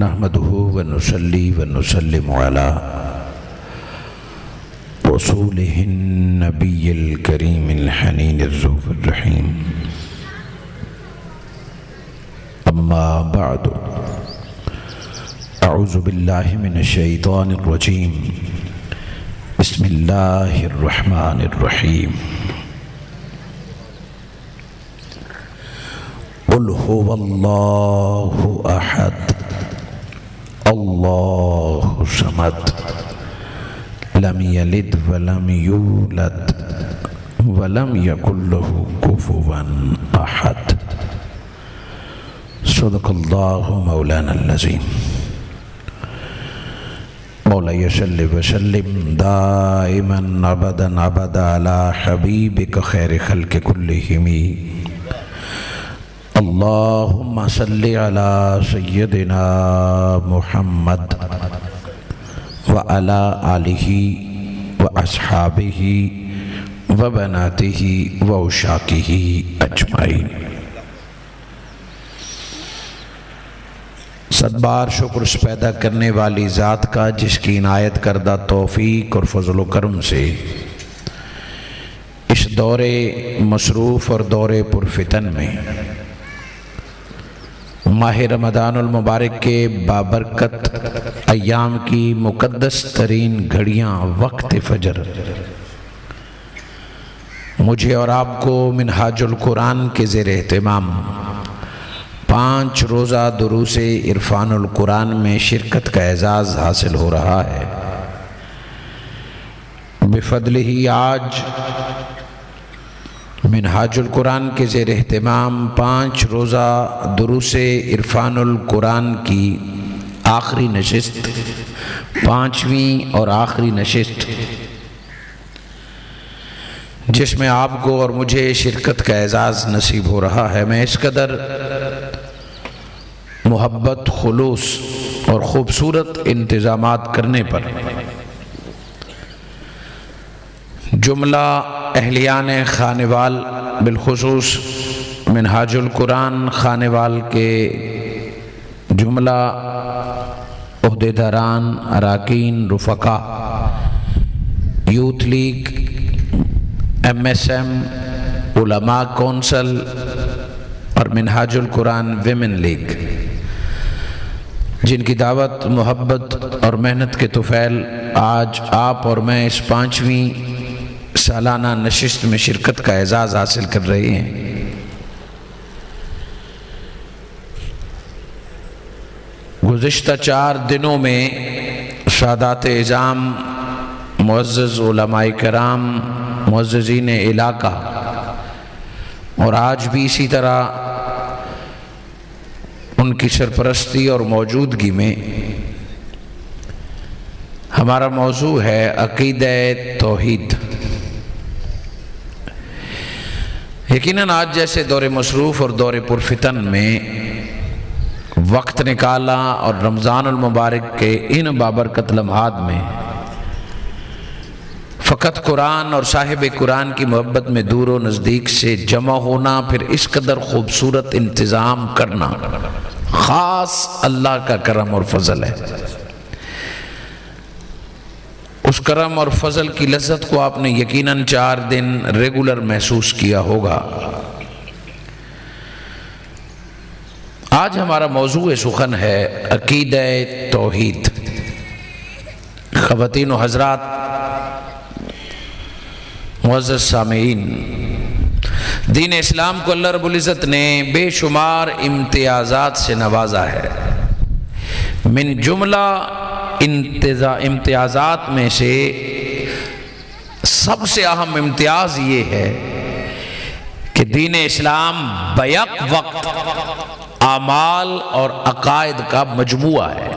نحمده ونصلي ونسلم على رسوله النبي الكريم الحنين الرؤوف الرحيم أما بعد أعوذ بالله من الشيطان الرجيم بسم الله الرحمن الرحيم قل هو الله أحد الله الصمد لم يلد ولم يولد ولم يكن له كفوا أحد صدق الله مولانا العظيم مولاي صل وسلم دائما أبدا على حبيبك خير خلق كلهم اللهم صل على سيدنا محمد وعلى آله وأصحابه وبناته وعشاقه أجمعين۔ صد بار شکر اس پیدا کرنے والی ذات کا جس کی عنایت کردہ توفیق اور فضل و کرم سے اس دور مصروف اور دور پرفتن میں ماہ رمضان المبارک کے بابرکت ایام کی مقدس ترین گھڑیاں وقت فجر مجھے اور آپ کو منہاج القرآن کے زیر اہتمام 5 روزہ دروس عرفان القرآن میں شرکت کا اعزاز حاصل ہو رہا ہے۔ بفضلہ آج منہاج القرآن کے زیر اہتمام 5 روزہ دروس عرفان القرآن کی آخری نشست، 5ویں اور آخری نشست، جس میں آپ کو اور مجھے شرکت کا اعزاز نصیب ہو رہا ہے۔ میں اس قدر محبت، خلوص اور خوبصورت انتظامات کرنے پر جملہ اہلیان خانوال بالخصوص منہاج القرآن خانوال کے جملہ عہدیداران، اراکین، رفقا، یوتھ لیگ، MSM، علماء کونسل اور منہاج القرآن ویمن لیگ، جن کی دعوت، محبت اور محنت کے طفیل آج آپ اور میں اس 5ویں سالانہ نشست میں شرکت کا اعزاز حاصل کر رہے ہیں۔ گزشتہ 4 دنوں میں سادات اعظام، معزز علماء کرام، معززین علاقہ اور آج بھی اسی طرح ان کی سرپرستی اور موجودگی میں ہمارا موضوع ہے عقیدہ توحید۔ یقیناً آج جیسے دور مصروف اور دور پرفتن میں وقت نکالا اور رمضان المبارک کے ان بابرکت لمحات میں فقط قرآن اور صاحب قرآن کی محبت میں دور و نزدیک سے جمع ہونا، پھر اس قدر خوبصورت انتظام کرنا خاص اللہ کا کرم اور فضل ہے۔ اس کرم اور فضل کی لذت کو آپ نے یقیناً 4 دن ریگولر محسوس کیا ہوگا۔ آج ہمارا موضوع سخن ہے عقیدہ توحید۔ خواتین و حضرات، معزز سامعین، دین اسلام کو اللہ رب العزت نے بے شمار امتیازات سے نوازا ہے۔ من جملہ امتیازات میں سے سب سے اہم امتیاز یہ ہے کہ دین اسلام بیک وقت اعمال اور عقائد کا مجموعہ ہے۔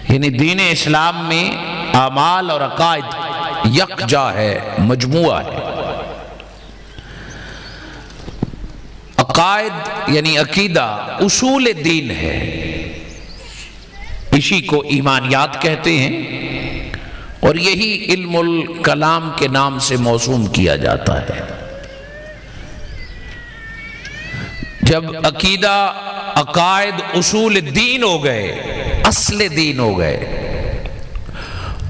یعنی دین اسلام میں اعمال اور عقائد یکجا ہے، مجموعہ ہے۔ عقائد یعنی عقیدہ اصول دین ہے، اسی کو ایمانیات کہتے ہیں اور یہی علم الکلام کے نام سے موسوم کیا جاتا ہے۔ جب عقیدہ عقائد اصول دین ہو گئے، اصل دین ہو گئے،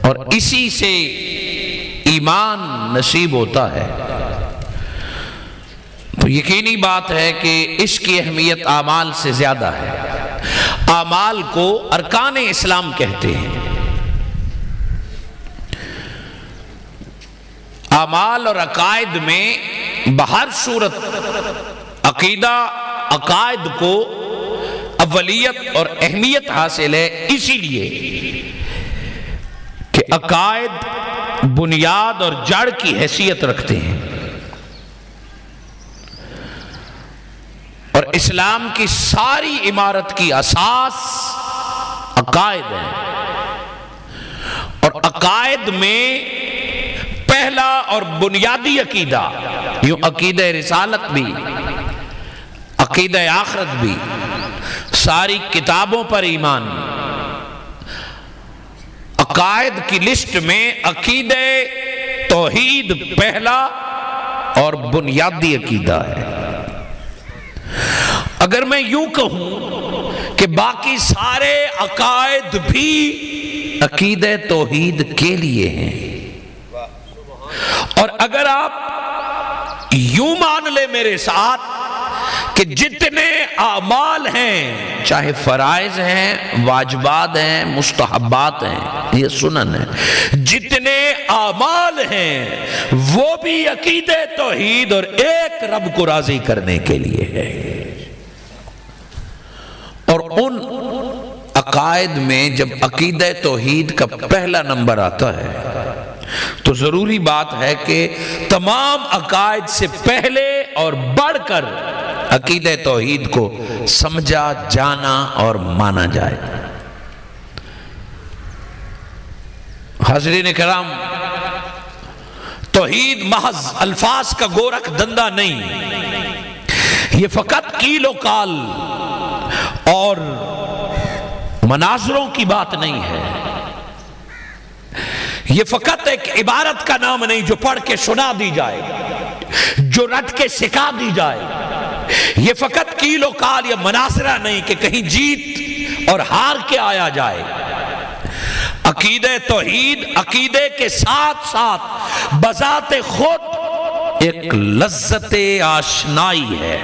اور اسی سے ایمان نصیب ہوتا ہے۔ تو یقینی بات ہے کہ اس کی اہمیت اعمال سے زیادہ ہے۔ اعمال کو ارکان اسلام کہتے ہیں۔ اعمال اور عقائد میں بہر صورت عقیدہ عقائد کو اولیت اور اہمیت حاصل ہے، اسی لیے کہ عقائد بنیاد اور جڑ کی حیثیت رکھتے ہیں، اور اسلام کی ساری عمارت کی اساس عقائد ہے، اور عقائد میں پہلا اور بنیادی عقیدہ، یوں عقیدہ رسالت بھی، عقیدہ آخرت بھی، ساری کتابوں پر ایمان، عقائد کی لسٹ میں عقیدہ توحید پہلا اور بنیادی عقیدہ ہے۔ اگر میں یوں کہوں کہ باقی سارے عقائد بھی عقیدہ توحید کے لیے ہیں، اور اگر آپ یوں مان لیں میرے ساتھ کہ جتنے اعمال ہیں، چاہے فرائض ہیں، واجبات ہیں، مستحبات ہیں، یہ سنن ہے، جتنے اعمال ہیں وہ بھی عقیدہ توحید اور ایک رب کو راضی کرنے کے لیے ہے۔ اور ان عقائد میں جب عقیدہ توحید کا پہلا نمبر آتا ہے تو ضروری بات ہے کہ تمام عقائد سے پہلے اور بڑھ کر عقیدہ توحید کو سمجھا جانا اور مانا جائے۔ حاضرین کرام، توحید محض الفاظ کا گورکھ دندہ نہیں، یہ فقط قیل و قال اور مناظروں کی بات نہیں ہے، یہ فقط ایک عبارت کا نام نہیں جو پڑھ کے سنا دی جائے، جو رٹ کے سکھا دی جائے، یہ فقط قیل و قال یا مناظرہ نہیں کہ کہیں جیت اور ہار کے آیا جائے۔ عقیدہ توحید عقیدے کے ساتھ ساتھ بذات خود ایک لذت آشنائی ہے،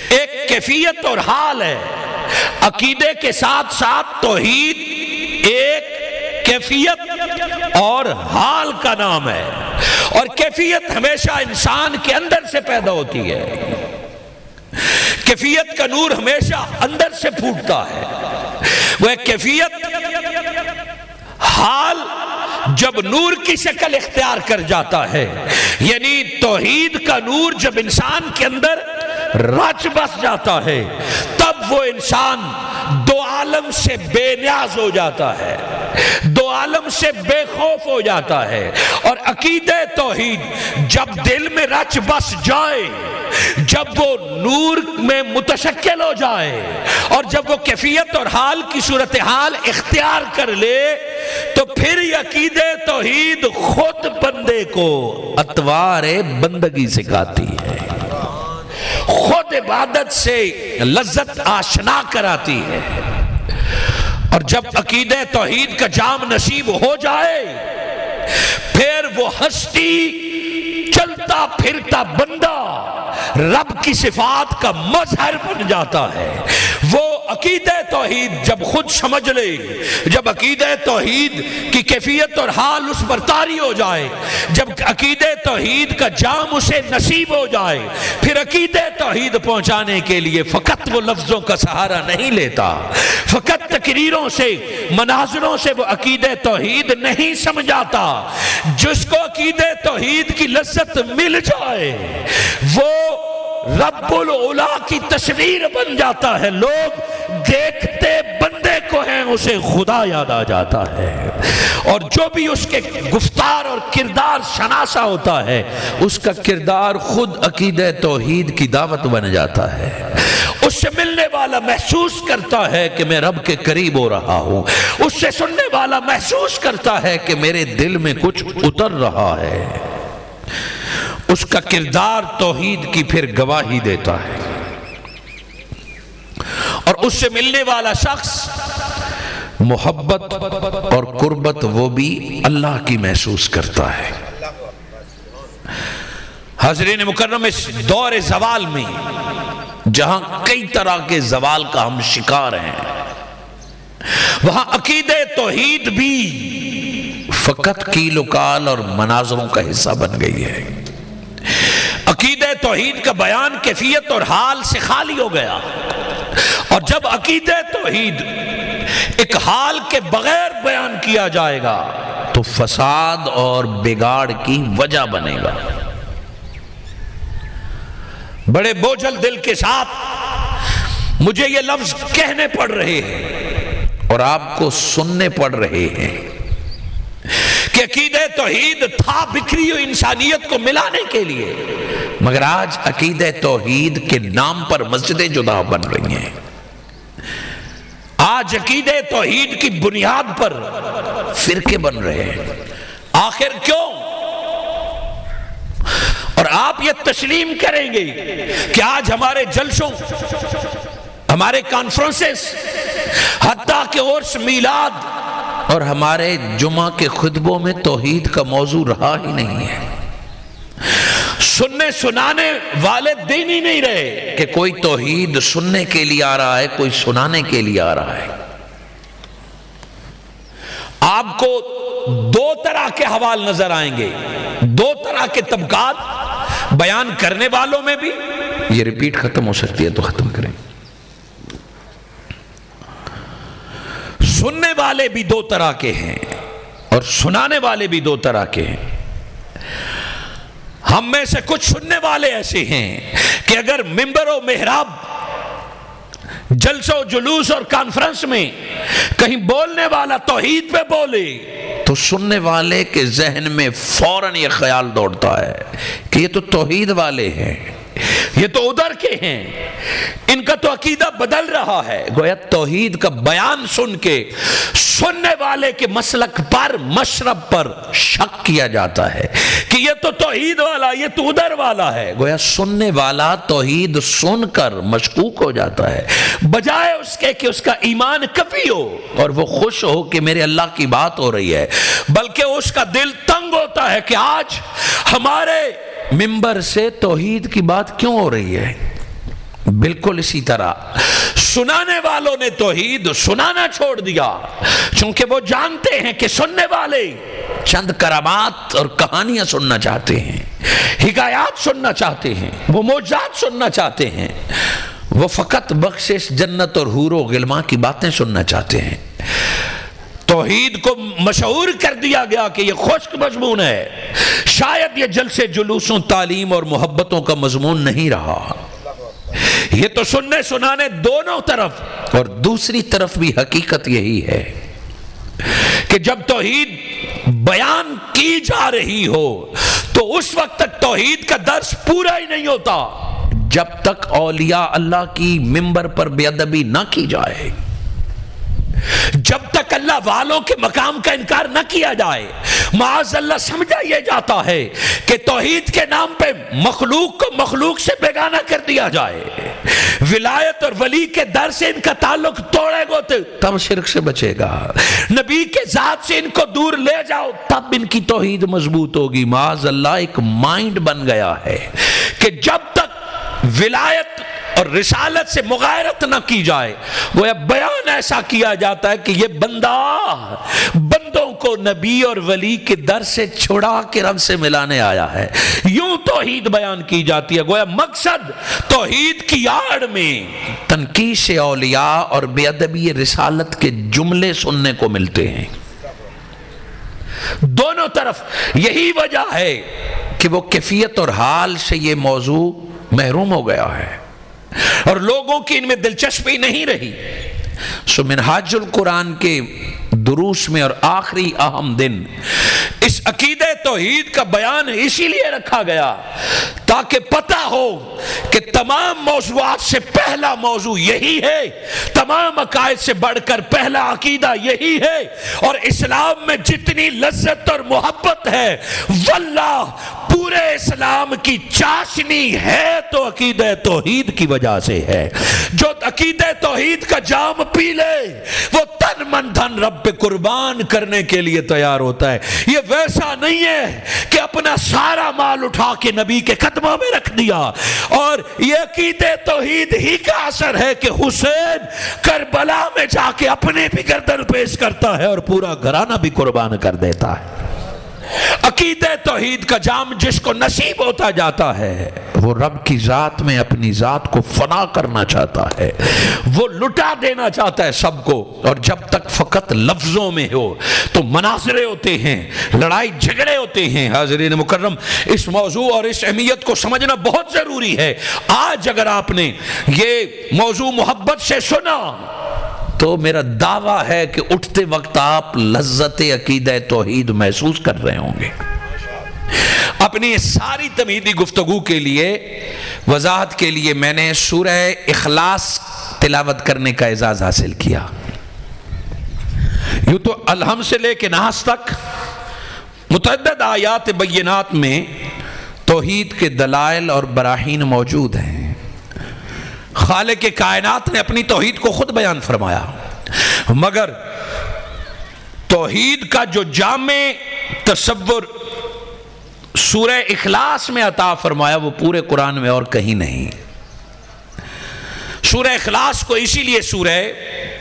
ایک کیفیت اور حال ہے۔ عقیدے کے ساتھ ساتھ توحید ایک کیفیت اور حال کا نام ہے، اور کیفیت ہمیشہ انسان کے اندر سے پیدا ہوتی ہے، کیفیت کا نور ہمیشہ اندر سے پھوٹتا ہے۔ وہ کیفیت حال جب نور کی شکل اختیار کر جاتا ہے، یعنی توحید کا نور جب انسان کے اندر رچ بس جاتا ہے، تب وہ انسان دو عالم سے بے نیاز ہو جاتا ہے، دو عالم سے بے خوف ہو جاتا ہے۔ اور عقیدہ توحید جب دل میں رچ بس جائے، جب وہ نور میں متشکل ہو جائے، اور جب وہ کیفیت اور حال کی صورتحال اختیار کر لے، تو پھر عقیدہ توحید خود بندے کو اطوار بندگی سکھاتی ہے، خود عبادت سے لذت آشنا کراتی ہے۔ اور جب عقیدہ توحید کا جام نصیب ہو جائے، پھر وہ ہستی چلتا پھرتا بندہ رب کی صفات کا مظہر بن جاتا ہے۔ وہ عقیدہ توحید جب خود سمجھ لے، جب عقیدہ توحید کی کیفیت اور حال اس پر طاری ہو جائے، جب عقیدہ توحید کا جام اسے نصیب ہو جائے، پھر عقیدہ توحید پہنچانے کے لیے فقط وہ لفظوں کا سہارا نہیں لیتا، فقط تقریروں سے مناظروں سے وہ عقیدہ توحید نہیں سمجھاتا۔ جس کو عقیدہ توحید کی لذت مل جائے وہ رب العلا کی تصویر بن جاتا ہے، لوگ دیکھتے بندے کو ہیں اسے خدا یاد آ جاتا ہے، اور جو بھی اس کے گفتار اور کردار شناسا ہوتا ہے، اس کا کردار خود عقیدہ توحید کی دعوت بن جاتا ہے۔ اس سے ملنے والا محسوس کرتا ہے کہ میں رب کے قریب ہو رہا ہوں، اس سے سننے والا محسوس کرتا ہے کہ میرے دل میں کچھ اتر رہا ہے، اس کا کردار توحید کی پھر گواہی دیتا ہے۔ اور اس سے ملنے والا شخص محبت اور قربت وہ بھی اللہ کی محسوس کرتا ہے۔ حاضرین مکرم، اس دور زوال میں جہاں کئی طرح کے زوال کا ہم شکار ہیں، وہاں عقیدہ توحید بھی فقط کیل و کال اور مناظروں کا حصہ بن گئی ہے۔ عقیدہ توحید کا بیان کیفیت اور حال سے خالی ہو گیا، اور جب عقیدہ توحید ایک حال کے بغیر بیان کیا جائے گا تو فساد اور بگاڑ کی وجہ بنے گا۔ بڑے بوجھل دل کے ساتھ مجھے یہ لفظ کہنے پڑ رہے ہیں اور آپ کو سننے پڑ رہے ہیں کہ عقیدہ توحید تھا بکھری ہوئی انسانیت کو ملانے کے لیے، مگر آج عقیدہ توحید کے نام پر مسجدیں جدا بن رہی ہیں۔ آج عقیدہ توحید کی بنیاد پر فرقے بن رہے ہیں۔ آخر کیوں؟ اور آپ یہ تسلیم کریں گے کہ آج ہمارے جلسوں، ہمارے کانفرنسز، حتیٰ کہ عرس میلاد اور ہمارے جمعہ کے خطبوں میں توحید کا موضوع رہا ہی نہیں ہے۔ سننے سنانے والے دین ہی نہیں رہے کہ کوئی توحید سننے کے لیے آ رہا ہے، کوئی سنانے کے لیے آ رہا ہے۔ آپ کو دو طرح کے حوال نظر آئیں گے، دو طرح کے طبقات بیان کرنے والوں میں بھی۔ یہ ریپیٹ ختم ہو سکتی ہے تو ختم کریں۔ سننے والے بھی دو طرح کے ہیں اور سنانے والے بھی دو طرح کے ہیں۔ ہم میں سے کچھ سننے والے ایسے ہیں کہ اگر ممبر و محراب، جلسوں جلوس اور کانفرنس میں کہیں بولنے والا توحید پہ بولے تو سننے والے کے ذہن میں فوراً یہ خیال دوڑتا ہے کہ یہ تو توحید والے ہیں، یہ تو ادھر کے ہیں، ان کا تو عقیدہ بدل رہا ہے۔ گویا توحید کا بیان سن کے سننے والے کے مسلک پر، مشرب پر شک کیا جاتا ہے کہ یہ تو توحید والا، یہ تو ادھر والا ہے۔ گویا سننے والا توحید سن کر مشکوک ہو جاتا ہے، بجائے اس کے کہ اس کا ایمان قوی ہو اور وہ خوش ہو کہ میرے اللہ کی بات ہو رہی ہے، بلکہ اس کا دل تنگ ہوتا ہے کہ آج ہمارے ممبر سے توحید کی بات کیوں ہو رہی ہے۔ بالکل اسی طرح سنانے والوں نے توحید سنانا چھوڑ دیا، چونکہ وہ جانتے ہیں کہ سننے والے چند کرامات اور کہانیاں سننا چاہتے ہیں، حکایات سننا چاہتے ہیں، وہ معجزات سننا چاہتے ہیں، وہ فقط بخشش، جنت اور حور و غلمان کی باتیں سننا چاہتے ہیں۔ توحید کو مشہور کر دیا گیا کہ یہ خشک مضمون ہے، شاید یہ جلسے جلوسوں، تعلیم اور محبتوں کا مضمون نہیں رہا۔ یہ تو سننے سنانے دونوں طرف، اور دوسری طرف بھی حقیقت یہی ہے کہ جب توحید بیان کی جا رہی ہو تو اس وقت تک توحید کا درس پورا ہی نہیں ہوتا جب تک اولیاء اللہ کی ممبر پر بے ادبی نہ کی جائے، جب تک اللہ والوں کے مقام کا انکار نہ کیا جائے۔ معاذ اللہ سمجھا یہ جاتا ہے کہ توحید کے نام پہ مخلوق کو مخلوق سے بیگانہ کر دیا جائے، ولایت اور ولی کے در سے ان کا تعلق توڑے گو تب شرک سے بچے گا، نبی کے ذات سے ان کو دور لے جاؤ تب ان کی توحید مضبوط ہوگی۔ معاذ اللہ ایک مائنڈ بن گیا ہے کہ جب تک ولایت اور رسالت سے مغایرت نہ کی جائے، وہ بیان ایسا کیا جاتا ہے کہ یہ بندہ بندوں کو نبی اور ولی کے در سے چھڑا کے رب سے ملانے آیا ہے، یوں توحید بیان کی جاتی ہے۔ گویا مقصد توحید کی آڑ میں تنقیص اولیاء اور بے ادبی رسالت کے جملے سننے کو ملتے ہیں۔ دونوں طرف یہی وجہ ہے کہ وہ کیفیت اور حال سے یہ موضوع محروم ہو گیا ہے اور لوگوں کی ان میں دلچسپی نہیں رہی۔ سو منہاج القرآن کے دروس میں اور آخری اہم دن اس عقیدہ توحید کا بیان اسی لیے رکھا گیا تاکہ پتہ ہو کہ تمام موضوعات سے پہلا موضوع یہی ہے، تمام عقائد سے بڑھ کر پہلا عقیدہ یہی ہے، اور اسلام میں جتنی لذت اور محبت ہے واللہ پورے اسلام کی چاشنی ہے تو عقیدہ توحید کی وجہ سے ہے۔ جو عقیدہ توحید کا جام پی لے وہ تن من دھن رب پہ قربان کرنے کے لیے تیار ہوتا ہے۔ یہ ویسا نہیں ہے کہ اپنا سارا مال اٹھا کے نبی کے قدموں میں رکھ دیا، اور یہ عقیدہ توحید ہی کا اثر ہے کہ حسین کربلا میں جا کے اپنے بھی گردن پیش کرتا ہے اور پورا گھرانہ بھی قربان کر دیتا ہے۔ عقیدہ توحید کا جام جس کو نصیب ہوتا جاتا ہے وہ رب کی ذات میں اپنی ذات کو فنا کرنا چاہتا ہے، وہ لٹا دینا چاہتا ہے سب کو، اور جب تک فقط لفظوں میں ہو تو مناظرے ہوتے ہیں، لڑائی جھگڑے ہوتے ہیں۔ حاضرین مکرم، اس موضوع اور اس اہمیت کو سمجھنا بہت ضروری ہے۔ آج اگر آپ نے یہ موضوع محبت سے سنا تو میرا دعویٰ ہے کہ اٹھتے وقت آپ لذت عقیدہ توحید محسوس کر رہے ہوں گے۔ اپنی ساری تمہیدی گفتگو کے لیے، وضاحت کے لیے میں نے سورہ اخلاص تلاوت کرنے کا اعزاز حاصل کیا۔ یوں تو الحم سے لے کے ناس تک متعدد آیات بینات میں توحید کے دلائل اور براہین موجود ہیں۔ خالق کائنات نے اپنی توحید کو خود بیان فرمایا، مگر توحید کا جو جامع تصور سورہ اخلاص میں عطا فرمایا وہ پورے قرآن میں اور کہیں نہیں۔ سورہ اخلاص کو اسی لیے سورہ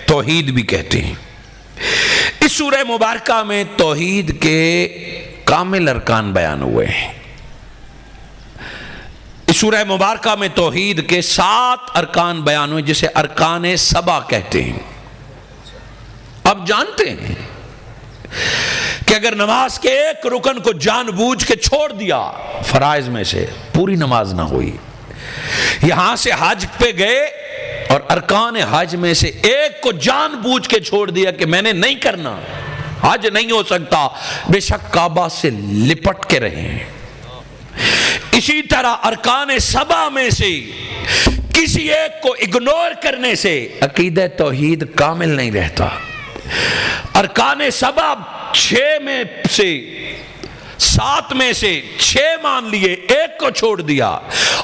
توحید بھی کہتے ہیں۔ اس سورہ مبارکہ میں توحید کے کامل ارکان بیان ہوئے ہیں۔ اس سورہ مبارکہ میں توحید کے 7 ارکان بیان ہوئے جسے ارکان 7 کہتے ہیں۔ اب جانتے ہیں کہ اگر نماز کے ایک رکن کو جان بوجھ کے چھوڑ دیا فرائض میں سے، پوری نماز نہ ہوئی۔ یہاں سے حج پہ گئے اور ارکان حج میں سے ایک کو جان بوجھ کے چھوڑ دیا کہ میں نے نہیں کرنا، حج نہیں ہو سکتا، بے شک کعبہ سے لپٹ کے رہیں۔ اسی طرح ارکان 7 میں سے کسی ایک کو اگنور کرنے سے عقیدہ توحید کامل نہیں رہتا۔ ارکان 7 6 میں سے 7 میں سے 6 مان لیے، ایک کو چھوڑ دیا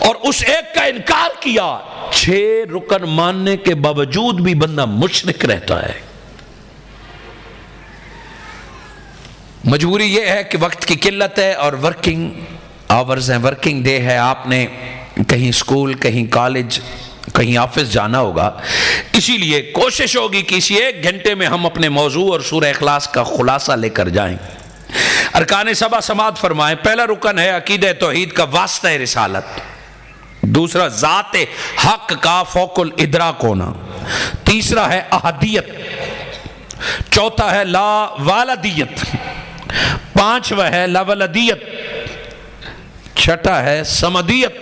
اور اس ایک کا انکار کیا، 6 رکن ماننے کے باوجود بھی بندہ مشرک رہتا ہے۔ مجبوری یہ ہے کہ وقت کی قلت ہے اور ورکنگ آورز ہیں، ورکنگ ڈے ہے، آپ نے کہیں اسکول، کہیں کالج، کہیں آفس جانا ہوگا، اسی لیے کوشش ہوگی کہ اسی 1 گھنٹے میں ہم اپنے موضوع اور سورہ اخلاص کا خلاصہ لے کر جائیں۔ ارکان 7 سماعت فرمائیں۔ پہلا رکن ہے عقیدہ توحید کا واسطہ رسالت، دوسرا ذات حق کا فوق الادراک ہونا، تیسرا ہے احدیت، چوتھا ہے لا والدیت، پانچواں ہے لا ولدیت، چھٹا ہے سمدیت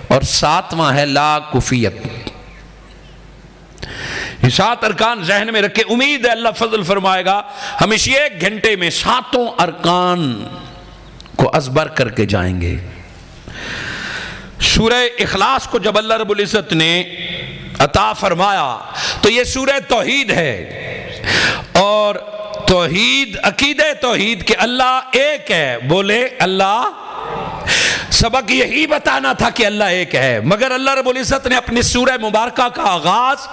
اور 7واں ہے لا کفیت۔ یہ 7 ارکان ذہن میں رکھے، امید ہے اللہ فضل فرمائے گا ہم اسی 1 گھنٹے میں 7 ارکان کو ازبر کر کے جائیں گے۔ سورہ اخلاص کو جب اللہ رب العزت نے عطا فرمایا تو یہ سورہ توحید ہے، اور توحید عقیدہ توحید کہ اللہ ایک ہے، بولے اللہ، سبق یہی بتانا تھا کہ اللہ ایک ہے، مگر اللہ رب العزت نے اپنی سورہ مبارکہ کا آغاز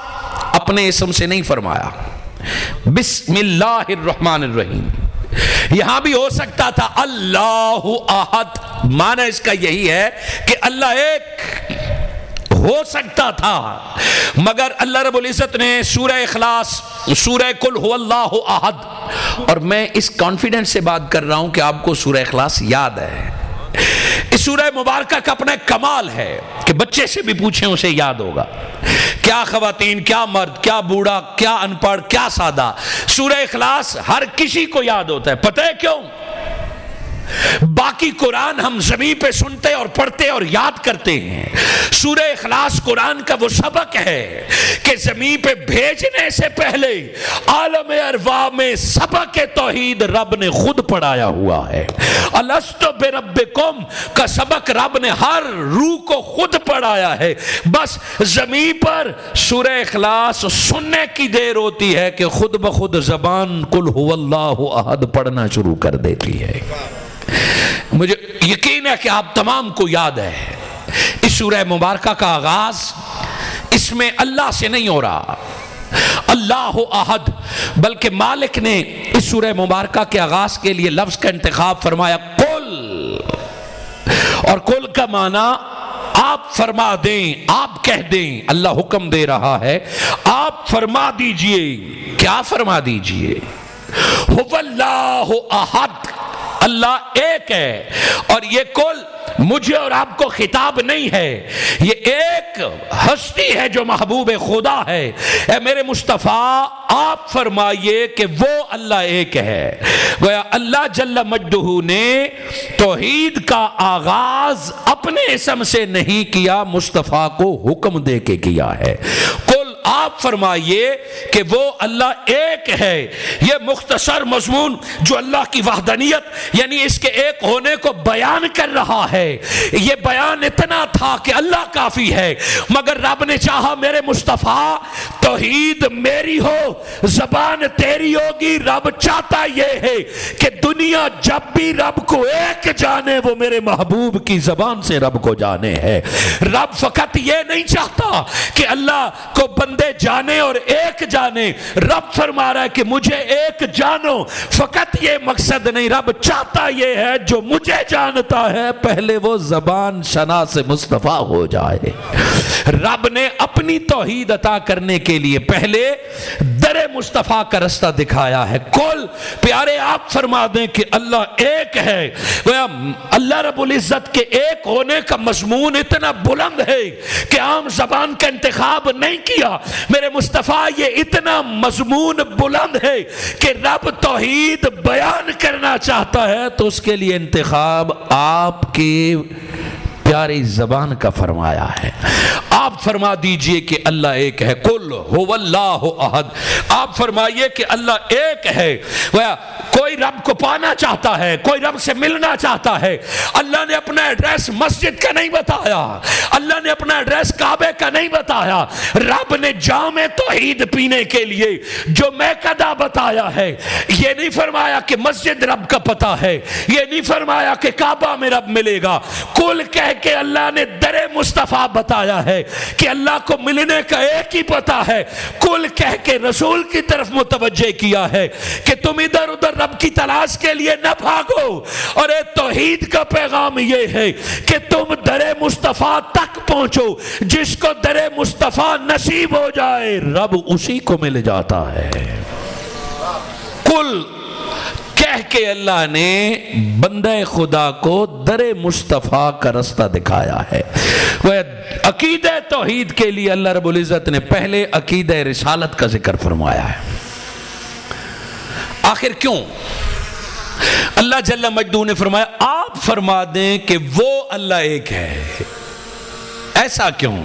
اپنے اسم سے نہیں فرمایا، بسم اللہ الرحمن الرحیم۔ یہاں بھی ہو سکتا تھا اللہ احد، معنی اس کا یہی ہے کہ اللہ ایک ہو سکتا تھا، مگر اللہ رب العزت نے سورہ اخلاص، سورہ قل هو اللہ احد، اور میں اس کانفیڈنس سے بات کر رہا ہوں کہ آپ کو سورہ اخلاص یاد ہے۔ اس سورہ مبارکہ کا اپنا کمال ہے کہ بچے سے بھی پوچھیں اسے یاد ہوگا، کیا خواتین، کیا مرد، کیا بوڑھا، کیا ان پڑھ، کیا سادہ، سورہ اخلاص ہر کسی کو یاد ہوتا ہے۔ پتہ ہے کیوں؟ باقی قرآن ہم زمین پہ سنتے اور پڑھتے اور یاد کرتے ہیں، سورہ اخلاص قرآن کا وہ سبق ہے کہ زمین پہ بھیجنے سے پہلے عالم ارواح میں سبق توحید رب نے خود پڑھایا ہوا ہے۔ الست بربکم کا سبق رب نے ہر روح کو خود پڑھایا ہے، بس زمین پر سورہ اخلاص سننے کی دیر ہوتی ہے کہ خود بخود زبان قل هو اللہ احد پڑھنا شروع کر دیتی ہے۔ مجھے یقین ہے کہ آپ تمام کو یاد ہے اس سورہ مبارکہ کا آغاز اس میں اللہ سے نہیں ہو رہا، اللہ احد، بلکہ مالک نے اس سورہ مبارکہ کے آغاز کے لیے لفظ کا انتخاب فرمایا قل، اور قل کا معنی آپ فرما دیں، آپ کہہ دیں، اللہ حکم دے رہا ہے آپ فرما دیجئے۔ کیا فرما دیجئے؟ هو اللہ احد، اللہ ایک ہے، اور یہ قل مجھے اور آپ کو خطاب نہیں ہے، یہ ایک ہستی ہے جو محبوب خدا ہے۔ اے میرے مصطفیٰ آپ فرمائیے کہ وہ اللہ ایک ہے۔ گویا اللہ جل مجدہ نے توحید کا آغاز اپنے اسم سے نہیں کیا، مصطفیٰ کو حکم دے کے کیا ہے۔ قل آپ فرمائیے کہ وہ اللہ ایک ہے۔ یہ مختصر مضمون جو اللہ کی وحدانیت یعنی اس کے ایک ہونے کو بیان کر رہا ہے، یہ بیان اتنا تھا کہ اللہ کافی ہے، مگر رب نے چاہا میرے مصطفیٰ توحید میری ہو، زبان تیری ہوگی۔ رب چاہتا یہ ہے کہ دنیا جب بھی رب کو ایک جانے وہ میرے محبوب کی زبان سے رب کو جانے ہے۔ رب فقط یہ نہیں چاہتا کہ اللہ کو بندے جانے اور ایک جانے، رب فرما رہا ہے کہ مجھے ایک جانو۔ فقط یہ مقصد نہیں، رب چاہتا یہ ہے جو مجھے جانتا ہے پہلے وہ زبان شناس مصطفیٰ ہو جائے۔ رب نے اپنی توحید عطا کرنے کے لیے پہلے در مصطفیٰ کا رستہ دکھایا ہے۔ کل پیارے آپ فرما دیں کہ اللہ ایک ہے۔ اللہ رب العزت کے ایک ہونے کا مضمون اتنا بلند ہے کہ عام زبان کا انتخاب نہیں کیا میرے مصطفیٰ، یہ اتنا مضمون بلند ہے کہ رب توحید بیان کرنا چاہتا ہے تو اس کے لیے انتخاب آپ کی پیاری زبان کا فرمایا ہے۔ آپ فرما دیجئے کہ اللہ ایک ہے۔ قل هو اللہ احد، آپ فرمائیے کہ اللہ ایک ہے۔ کوئی رب کو پانا چاہتا ہے، کوئی رب سے ملنا چاہتا ہے، اللہ نے اپنا ایڈریس مسجد کا نہیں بتایا، اللہ نے اپنا ایڈریس کعبے کا نہیں بتایا، رب نے جام توحید پینے کے لیے جو میکدہ بتایا ہے، یہ نہیں فرمایا کہ مسجد رب کا پتہ ہے، یہ نہیں فرمایا کہ کعبہ میں رب ملے گا۔ کل کہہ کہ اللہ نے در مصطفیٰ بتایا ہے کہ اللہ کو ملنے کا ایک ہی پتہ ہے۔ کل کہہ کے رسول کی طرف متوجہ کیا ہے کہ تم ادھر ادھر رب کی تلاش کے لیے نہ بھاگو، اور اے توحید کا پیغام یہ ہے کہ تم در مصطفیٰ تک پہنچو، جس کو در مصطفیٰ نصیب ہو جائے رب اسی کو مل جاتا ہے۔ کل کہہ کے اللہ نے بندہ خدا کو در مصطفیٰ کا رستہ دکھایا ہے۔ وہ عقیدہ توحید کے لیے اللہ رب العزت نے پہلے عقیدہ رسالت کا ذکر فرمایا ہے۔ آخر کیوں؟ اللہ جل مجدہ نے فرمایا آپ فرما دیں کہ وہ اللہ ایک ہے۔ ایسا کیوں؟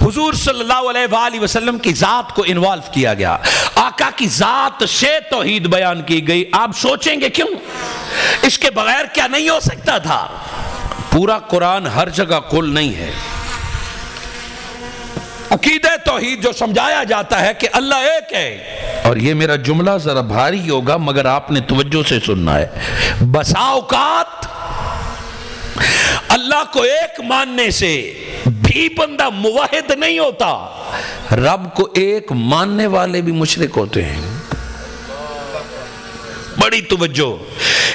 حضور صلی اللہ علیہ وآلہ وسلم کی ذات کو انوالو کیا گیا، آقا کی ذات سے توحید بیان کی گئی۔ آپ سوچیں گے کیوں؟ اس کے بغیر کیا نہیں ہو سکتا تھا؟ پورا قرآن ہر جگہ قل نہیں ہے۔ عقیدہ توحید جو سمجھایا جاتا ہے کہ اللہ ایک ہے، اور یہ میرا جملہ ذرا بھاری ہوگا مگر آپ نے توجہ سے سننا ہے، بسا اوقات اللہ کو ایک ماننے سے بھی بندہ موحد نہیں ہوتا، رب کو ایک ماننے والے بھی مشرک ہوتے ہیں۔ بڑی توجہ،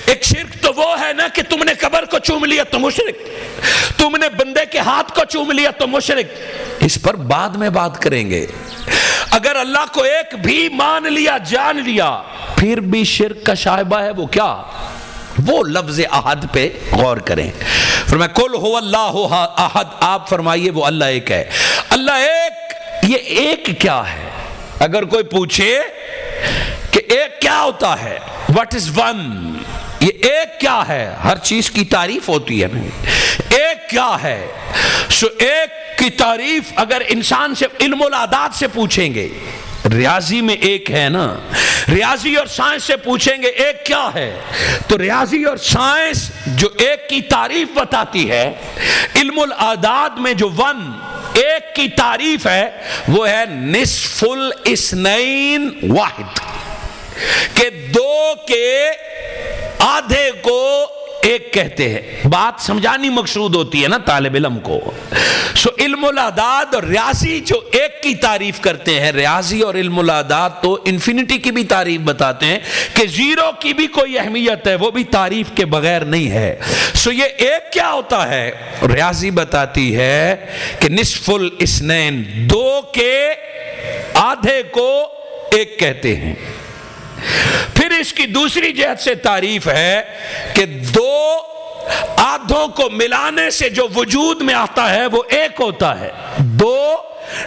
ایک شرک تو وہ ہے نا کہ تم نے قبر کو چوم لیا تو مشرک، تم نے بندے کے ہاتھ کو چوم لیا تو مشرک، اس پر بعد میں بات کریں گے۔ اگر اللہ کو ایک بھی مان لیا، جان لیا، پھر بھی شرک کا شائبہ ہے، وہ کیا؟ وہ لفظ احد پہ غور کریں۔ فرمایا قل هو اللہ احد، آپ فرمائیے وہ اللہ ایک ہے۔ اللہ ایک، یہ ایک کیا ہے؟ اگر کوئی پوچھے کہ ایک کیا ہوتا ہے، what is one، یہ ایک کیا ہے؟ ہر چیز کی تعریف ہوتی ہے نہیں، ایک کیا ہے؟ سو ایک کی تعریف اگر انسان سے علم العادات سے پوچھیں گے، ریاضی میں ایک ہے نا، ریاضی اور سائنس سے پوچھیں گے ایک کیا ہے، تو ریاضی اور سائنس جو ایک کی تعریف بتاتی ہے، علم العادات میں جو ون ایک کی تعریف ہے وہ ہے نصف الاثنین واحد، کہ دو کے آدھے کو ایک کہتے ہیں، بات سمجھانی مقصود ہوتی ہے نا طالب علم کو. سو علم الاعداد اور ریاضی جو ایک کی تعریف کرتے ہیں، ریاضی اور علم الاعداد تو انفینٹی کی بھی تعریف بتاتے ہیں کہ زیرو کی بھی کوئی اہمیت ہے، وہ بھی تعریف کے بغیر نہیں ہے. سو یہ ایک کیا ہوتا ہے؟ ریاضی بتاتی ہے کہ نصف الاثنین، دو کے آدھے کو ایک کہتے ہیں. پھر اس کی دوسری جہت سے تعریف ہے کہ دو آدھوں کو ملانے سے جو وجود میں آتا ہے وہ ایک ہوتا ہے، دو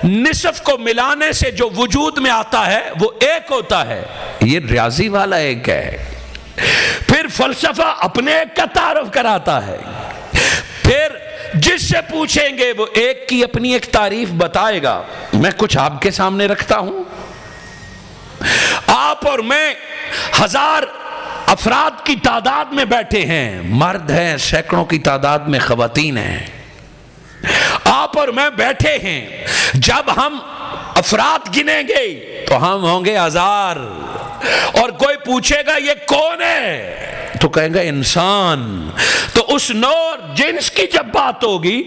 نصف کو ملانے سے جو وجود میں آتا ہے وہ ایک ہوتا ہے. یہ ریاضی والا ایک ہے. پھر فلسفہ اپنے ایک کا تعارف کراتا ہے. پھر جس سے پوچھیں گے وہ ایک کی اپنی ایک تعریف بتائے گا. میں کچھ آپ کے سامنے رکھتا ہوں، آپ اور میں ہزار افراد کی تعداد میں بیٹھے ہیں، مرد ہیں، سینکڑوں کی تعداد میں خواتین ہیں. آپ اور میں بیٹھے ہیں، جب ہم افراد گنیں گے تو ہم ہوں گے ہزار. اور کوئی پوچھے گا یہ کون ہے تو کہیں گا انسان. تو اس نوع جنس کی جب بات ہوگی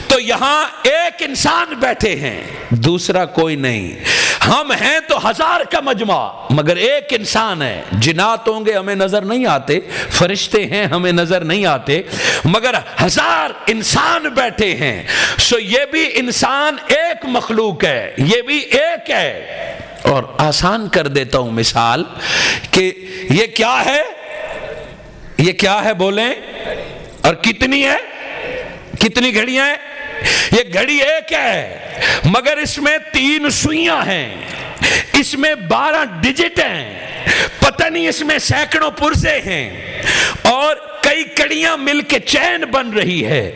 تو یہاں ایک انسان بیٹھے ہیں، دوسرا کوئی نہیں. ہم ہیں تو ہزار کا مجمع مگر ایک انسان ہے. جنات ہوں گے ہمیں نظر نہیں آتے، فرشتے ہیں ہمیں نظر نہیں آتے، مگر ہزار انسان بیٹھے ہیں. سو یہ بھی انسان ایک مخلوق ہے، یہ بھی ایک ہے. اور آسان کر دیتا ہوں مثال کہ یہ کیا ہے، یہ کیا ہے بولیں، اور کتنی ہے، کتنی گھڑیاں ہیں؟ یہ گھڑی ایک ہے مگر اس میں 3 سوئیاں ہیں، اس میں 12 ڈیجٹ ہیں، پتہ نہیں اس میں سینکڑوں پرزے ہیں، اور کئی کڑیاں مل کے چین بن رہی ہے.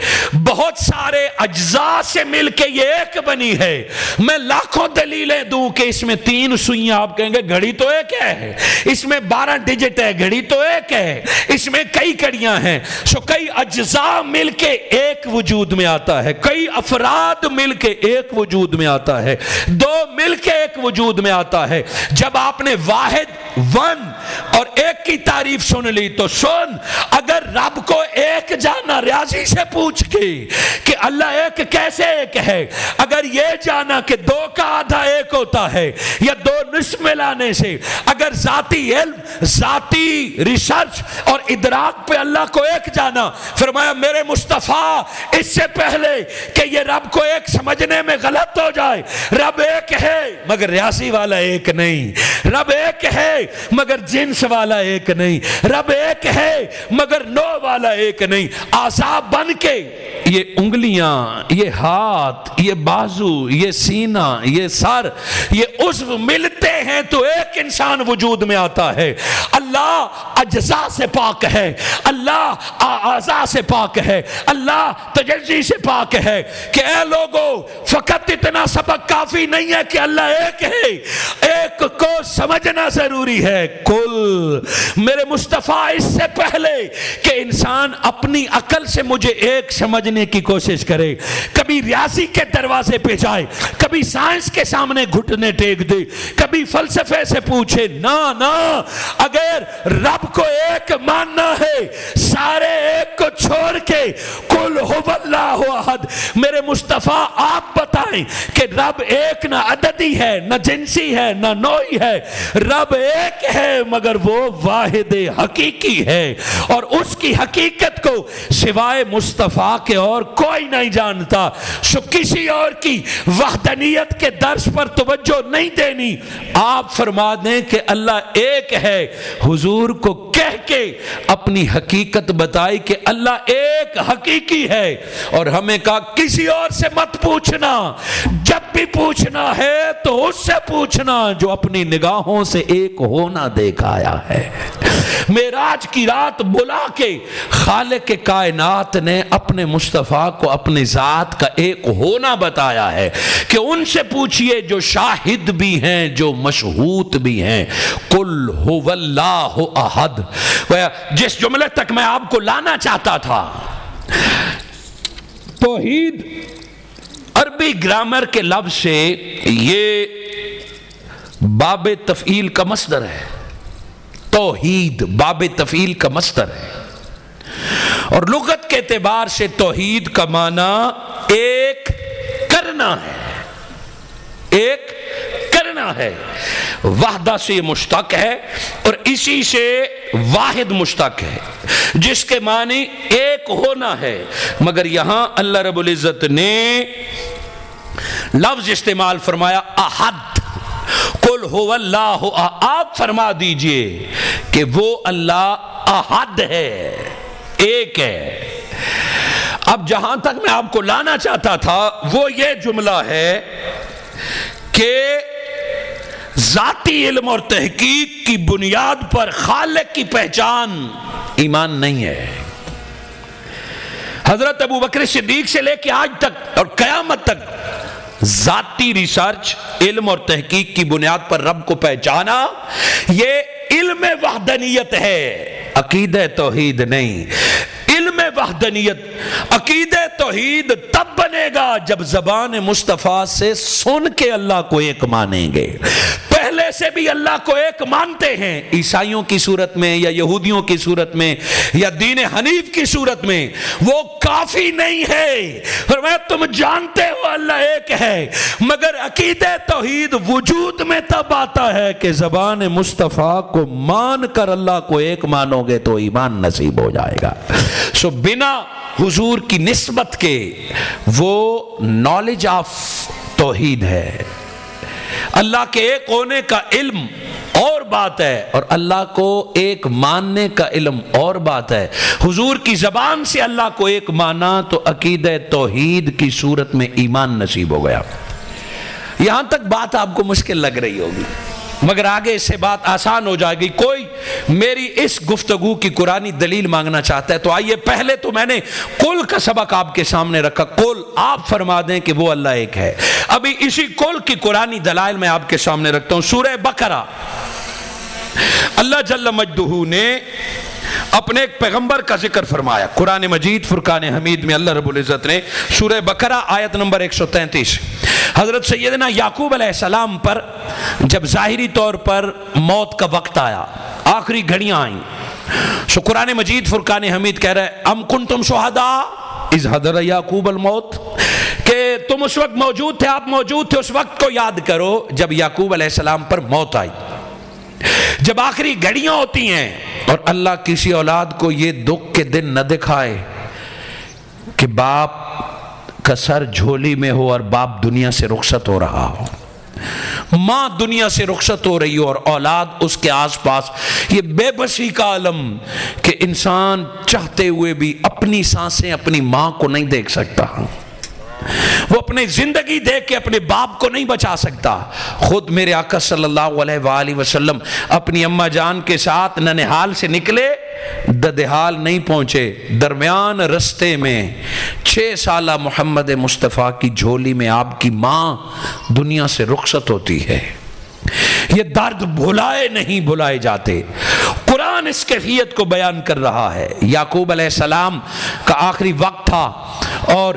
بہت سارے اجزاء سے مل کے یہ ایک بنی ہے. میں لاکھوں دلیلیں دوں کہ اس میں 3 سوئیاں، آپ کہیں گے گھڑی تو ایک ہے، اس میں 12 ڈیجٹ ہے، گھڑی تو ایک ہے، اس میں کئی کڑیاں ہیں. سو کئی اجزاء مل کے ایک وجود میں آتا ہے، کئی افراد مل کے ایک وجود میں آتا ہے، 2 مل کے ایک وجود میں آتا ہے. جب آپ نے واحد، ون اور ایک کی تعریف سن لی تو سن، اگر رب کو ایک جانا ریاضی سے پوچھ کے کہ اللہ ایک کیسے ایک ہے، اگر یہ جانا کہ 2 کا آدھا ایک ہوتا ہے یا 2 نصف ملانے سے، اگر ذاتی علم، ذاتی ریسرچ اور ادراک پہ اللہ کو ایک جانا، فرمایا میرے مصطفیٰ اس سے پہلے کہ یہ رب کو ایک سمجھنے میں غلط ہو جائے، رب ایک ہے مگر ریاضی والا ایک نہیں، رب ایک ہے مگر جنس والا ایک نہیں، رب ایک ہے مگر نو والا ایک نہیں. اعضاء بن کے یہ انگلیاں، یہ ہاتھ، یہ بازو، یہ سینہ، یہ سر، یہ عضو ملتے ہیں تو ایک انسان وجود میں آتا ہے. اللہ اجزاء سے پاک ہے، اللہ اعضاء سے پاک ہے، اللہ تجزی سے پاک ہے. کہ اے لوگو فقط اتنا سبق کافی نہیں ہے کہ اللہ ایک ہے، ایک کو سمجھنا ضروری ہے. کل میرے مصطفیٰ اس سے پہلے کہ انسان اپنی عقل سے مجھے ایک سمجھنے کی کوشش کرے، کبھی ریاضی کے دروازے پہ جائے، کبھی سائنس کے سامنے گھٹنے ٹیک دے، کبھی فلسفے سے پوچھے، نہ اگر رب کو ایک ماننا ہے سارے ایک کو چھوڑ کے قل هو اللہ احد. میرے مصطفیٰ آپ بتائیں کہ رب ایک نہ عددی ہے، نہ جنسی ہے، نہ نوعی ہے، رب ایک ہے مگر وہ واحد حقیقی ہے، اور اس کی حقیقت کو سوائے مصطفیٰ کے اور کوئی نہیں جانتا. سو کسی اور کی وحدانیت کے درس پر توجہ نہیں دینی. آپ فرما دیں کہ اللہ ایک ہے، حضور کو کہہ کے اپنی حقیقت بتائی کہ اللہ ایک حقیقی ہے، اور ہمیں کہا کسی اور سے مت پوچھنا، جب بھی پوچھنا ہے تو اس سے پوچھنا جو اپنی نگاہوں سے ایک ہونا دیکھ آیا ہے. معراج کی رات بلا کے خالق کائنات نے اپنے مصطفیٰ کو اپنی ذات کا ایک ہونا بتایا ہے کہ ان سے پوچھئے جو شاہد بھی ہیں، جو مشہود بھی ہیں. قل هو اللہ احد. جس جملے تک میں آپ کو لانا چاہتا تھا، توحید عربی گرامر کے لفظ سے یہ باب تفعیل کا مصدر ہے. توحید باب تفعیل کا مصدر ہے. اور لغت کے اعتبار سے توحید کا معنی ایک کرنا ہے، ایک کرنا ہے۔ وحدہ سے مشتق ہے اور اسی سے واحد مشتق ہے جس کے معنی ایک ہونا ہے، مگر یہاں اللہ رب العزت نے لفظ استعمال فرمایا احد۔ قل هو اللہ، آپ فرما دیجئے کہ وہ اللہ احد ہے، ایک ہے۔ اب جہاں تک میں آپ کو لانا چاہتا تھا وہ یہ جملہ ہے کہ ذاتی علم اور تحقیق کی بنیاد پر خالق کی پہچان ایمان نہیں ہے۔ حضرت ابو بکر صدیق سے لے کے آج تک اور قیامت تک ذاتی ریسرچ، علم اور تحقیق کی بنیاد پر رب کو پہچانا، یہ علم وحدانیت ہے، عقیدہ توحید نہیں۔ علم وحدانیت، عقیدہ توحید تب بنے گا جب زبان مصطفیٰ سے سن کے اللہ کو ایک مانیں گے۔ پہلے سے بھی اللہ کو ایک مانتے ہیں، عیسائیوں کی صورت میں یا یہودیوں کی صورت میں یا دین حنیف کی صورت میں، وہ کافی نہیں ہے۔ فرمایا تم جانتے ہو اللہ ایک ہے، مگر عقیدہ توحید وجود میں تب آتا ہے کہ زبان مصطفیٰ کو مان کر اللہ کو ایک مانو گے تو ایمان نصیب ہو جائے گا۔ سو بنا حضور کی نسبت کے وہ نالج آف توحید ہے۔ اللہ کے ایک ہونے کا علم اور بات ہے اور اللہ کو ایک ماننے کا علم اور بات ہے۔ حضور کی زبان سے اللہ کو ایک مانا تو عقیدہ توحید کی صورت میں ایمان نصیب ہو گیا۔ یہاں تک بات آپ کو مشکل لگ رہی ہوگی، مگر آگے اس سے بات آسان ہو جائے گی۔ کوئی میری اس گفتگو کی قرآنی دلیل مانگنا چاہتا ہے تو آئیے، پہلے تو میں نے قل کا سبق آپ کے سامنے رکھا، قل آپ فرما دیں کہ وہ اللہ ایک ہے۔ ابھی اسی قل کی قرآنی دلائل میں آپ کے سامنے رکھتا ہوں۔ سورہ بقرہ، اللہ جل مجدہ نے اپنے ایک پیغمبر کا ذکر فرمایا۔ قرآن مجید فرقان حمید میں اللہ رب العزت نے سورہ بقرہ آیت نمبر 133 حضرت سیدنا یعقوب علیہ السلام پر جب ظاہری طور پر موت کا وقت آیا، آخری گھڑیاں آئیں، سو قرآن مجید فرقان حمید کہہ رہا ہے ام کنتم شہداء اذ حضر یعقوب الموت، کہ تم اس وقت موجود تھے، آپ موجود تھے، اس وقت کو یاد کرو جب یعقوب علیہ السلام پر موت آئی۔ جب آخری گھڑیاں ہوتی ہیں اور اللہ کسی اولاد کو یہ دکھ کے دن نہ دکھائے کہ باپ کا سر جھولی میں ہو اور باپ دنیا سے رخصت ہو رہا ہو، ماں دنیا سے رخصت ہو رہی ہو اور اولاد اس کے آس پاس، یہ بے بسی کا عالم کہ انسان چاہتے ہوئے بھی اپنی سانسیں اپنی ماں کو نہیں دیکھ سکتا، وہ اپنی زندگی دیکھ کے اپنے باپ کو نہیں بچا سکتا۔ خود میرے آقا صلی اللہ علیہ وآلہ وسلم اپنی اماں جان کے ساتھ ننہال سے نکلے، ددہال نہیں پہنچے، درمیان رستے میں 6 سالہ محمد مصطفیٰ کی جھولی میں آپ کی ماں دنیا سے رخصت ہوتی ہے۔ یہ درد بھلائے نہیں بھلائے جاتے۔ قرآن اس کیفیت کو بیان کر رہا ہے۔ یعقوب علیہ السلام کا آخری وقت تھا اور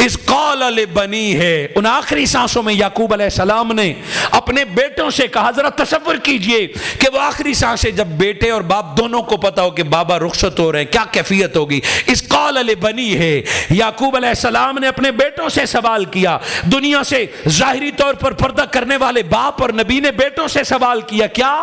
اس قال لبنی ہے، ان آخری سانسوں میں یعقوب علیہ السلام نے اپنے بیٹوں سے کہا، ذرا تصور کیجئے کہ وہ آخری سانسیں جب بیٹے اور باپ دونوں کو پتا ہو کہ بابا رخصت ہو رہے ہیں، کیا کیفیت ہوگی۔ اس قال لبنی ہے، یعقوب علیہ السلام نے اپنے بیٹوں سے سوال کیا، دنیا سے ظاہری طور پر پردہ کرنے والے باپ اور نبی نے بیٹوں سے سوال کیا، کیا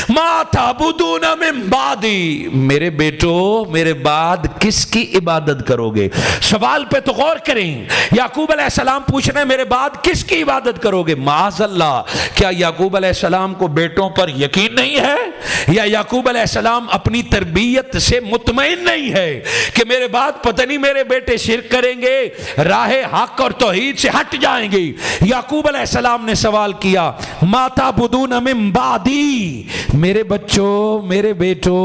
ما تعبدون من بعدی، میرے بیٹو میرے بعد کس کی عبادت کرو گے۔ سوال پہ تو غور کریں، یعقوب علیہ السلام پوچھ رہے ہیں میرے بعد کس کی عبادت کرو گے۔ معاذ اللہ، کیا یعقوب علیہ السلام کو بیٹوں پر یقین نہیں ہے، یا یعقوب علیہ السلام اپنی تربیت سے مطمئن نہیں ہے کہ میرے بعد پتہ نہیں میرے بیٹے شرک کریں گے، راہ حق اور توحید سے ہٹ جائیں گے۔ یعقوب علیہ السلام نے سوال کیا، ما تعبدون من بعدی، میرے بچوں میرے بیٹو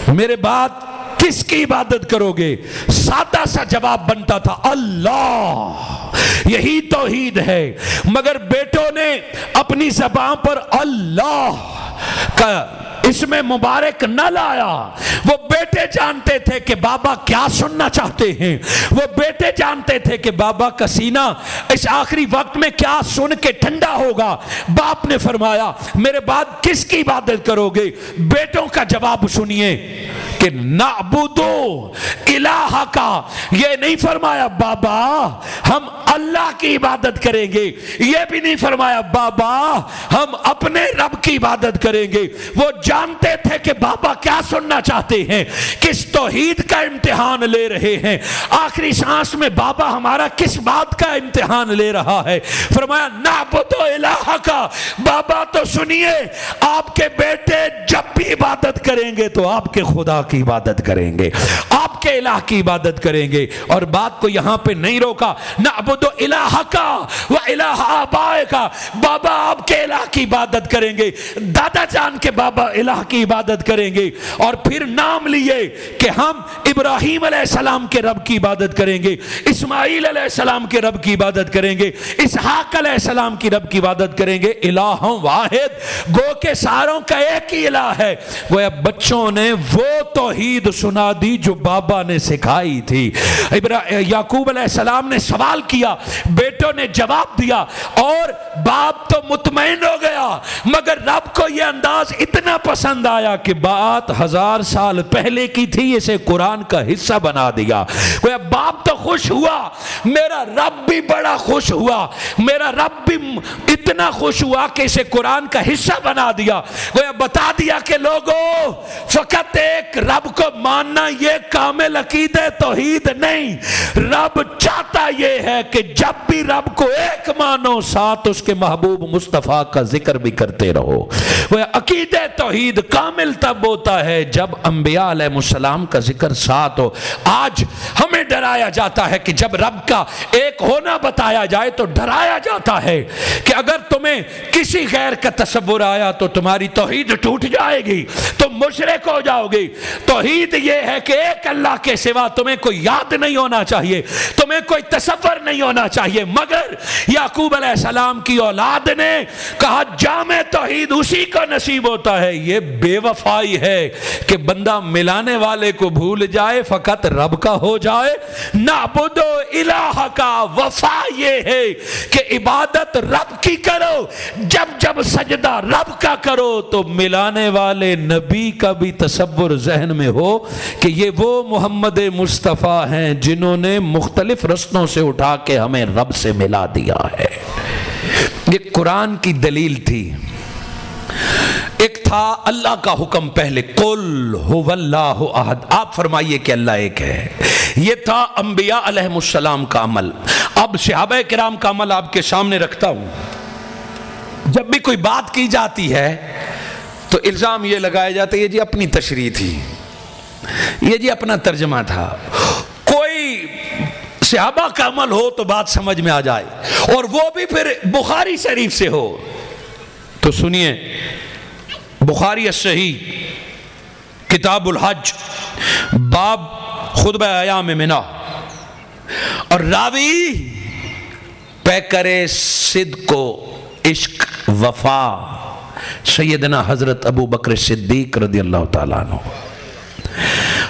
میرے بعد کس کی عبادت کرو گے۔ سادہ سا جواب بنتا تھا، اللہ، یہی توحید ہے، مگر بیٹوں نے اپنی زبان پر اللہ کا اسم مبارک نہ لایا۔ وہ بیٹے جانتے تھے کہ بابا کیا سننا چاہتے ہیں، وہ بیٹے جانتے تھے کہ بابا کا سینہ اس آخری وقت میں کیا سن کے ٹھنڈا ہوگا۔ باپ نے فرمایا میرے بعد کس کی عبادت کرو گے۔ بیٹوں کا جواب سنیے، کہ نعبدو الہ کا، یہ نہیں فرمایا بابا ہم اللہ کی عبادت کریں گے، یہ بھی نہیں فرمایا بابا ہم اپنے رب کی عبادت کریں گے۔ وہ جانتے تھے کہ بابا کیا سننا چاہتے ہیں، کس توحید کا امتحان لے رہے ہیں، آخری سانس میں بابا ہمارا کس بات کا امتحان لے رہا ہے۔ فرمایا نعبدو الہ کا، بابا تو سنیے، آپ کے بیٹے جب بھی عبادت کریں گے تو آپ کے خدا کی عبادت کریں گے، آپ کے الہ کی عبادت کریں گے۔ اور بات کو یہاں پہ نہیں روکا، نعبدو الہ کا و الہ آبائے کا، بابا آپ کے الہ کی عبادت کریں گے، دادا جان کے بابا الہ کی عبادت کریں گے، اور پھر نام لیے کہ ہم ابراہیم علیہ السلام کے رب کی عبادت کریں گے، اسماعیل علیہ السلام کے رب کی عبادت کریں گے، اسحاق علیہ السلام کی رب کی عبادت کریں گے۔ الہ واحد، گو کے ساروں کا ایک ہی الہ ہے۔ گویا بچوں نے وہ توحید سنا دی جو بابا نے سکھائی تھی۔ یعقوب علیہ السلام نے سوال کیا، بیٹوں نے جواب دیا، اور باپ تو مطمئن ہو گیا، مگر رب کو یہ انداز اتنا پسند آیا کہ بات 1000 سال پہلے کی تھی، اسے قرآن کا حصہ بنا دیا۔ گویا باپ تو خوش ہوا، میرا رب بھی بڑا خوش ہوا، میرا رب بھی اتنا خوش ہوا کہ اسے قرآن کا حصہ بنا دیا۔ گویا بتا دیا کہ لوگوں فقط ایک رب کو ماننا یہ کامل عقیدہ توحید نہیں، رب چاہتا یہ ہے کہ جب بھی رب کو ایک مانو، ساتھ اس کے محبوب مصطفیٰ کا ذکر بھی کرتے رہو۔ وہ عقیدہ توحید کامل تب ہوتا ہے جب انبیاء علیہ السلام کا ذکر ساتھ ہو۔ آج ہمیں ڈرایا جاتا ہے کہ جب رب کا ایک ہونا بتایا جائے تو ڈرایا جاتا ہے کہ اگر تمہیں کسی غیر کا تصور آیا تو تمہاری توحید ٹوٹ جائے گی، تم مشرک ہو جاؤ گی۔ توحید یہ ہے کہ ایک اللہ کے سوا تمہیں کوئی یاد نہیں ہونا چاہیے، تمہیں کوئی تصور نہیں ہونا چاہیے۔ مگر یعقوب علیہ السلام کی اولاد نے کہا جامع توحید اسی کو نصیب ہوتا ہے۔ یہ بے وفائی ہے کہ بندہ ملانے والے کو بھول جائے، فقط رب کا ہو جائے۔ نعبدو الہ کا وفا یہ ہے کہ عبادت رب کی کرو، جب جب سجدہ رب کا کرو تو ملانے والے نبی کا بھی تصور ذہن میں ہو کہ یہ وہ محمد مصطفیٰ ہیں جنہوں نے مختلف رستوں سے اٹھا کے ہمیں رب سے ملا دیا ہے۔ یہ قرآن کی دلیل تھی۔ ایک تھا اللہ کا حکم پہلے، قل هو اللہ احد، آپ فرمائیے کہ اللہ ایک ہے۔ یہ تھا انبیاء علیہ السلام کا عمل۔ اب صحابہ کرام کا عمل آپ کے سامنے رکھتا ہوں۔ جب بھی کوئی بات کی جاتی ہے تو الزام یہ لگایا جاتا ہے یہ جی اپنی تشریح تھی، یہ جی اپنا ترجمہ تھا۔ کوئی صحابہ کا عمل ہو تو بات سمجھ میں آ جائے، اور وہ بھی پھر بخاری شریف سے ہو تو سنیے، بخاری الصحیح کتاب الحج باب خطبہ ایام منی، اور راوی پیکر صدق و عشق وفا سیدنا حضرت ابو بکر صدیق رضی اللہ تعالیٰ عنہ۔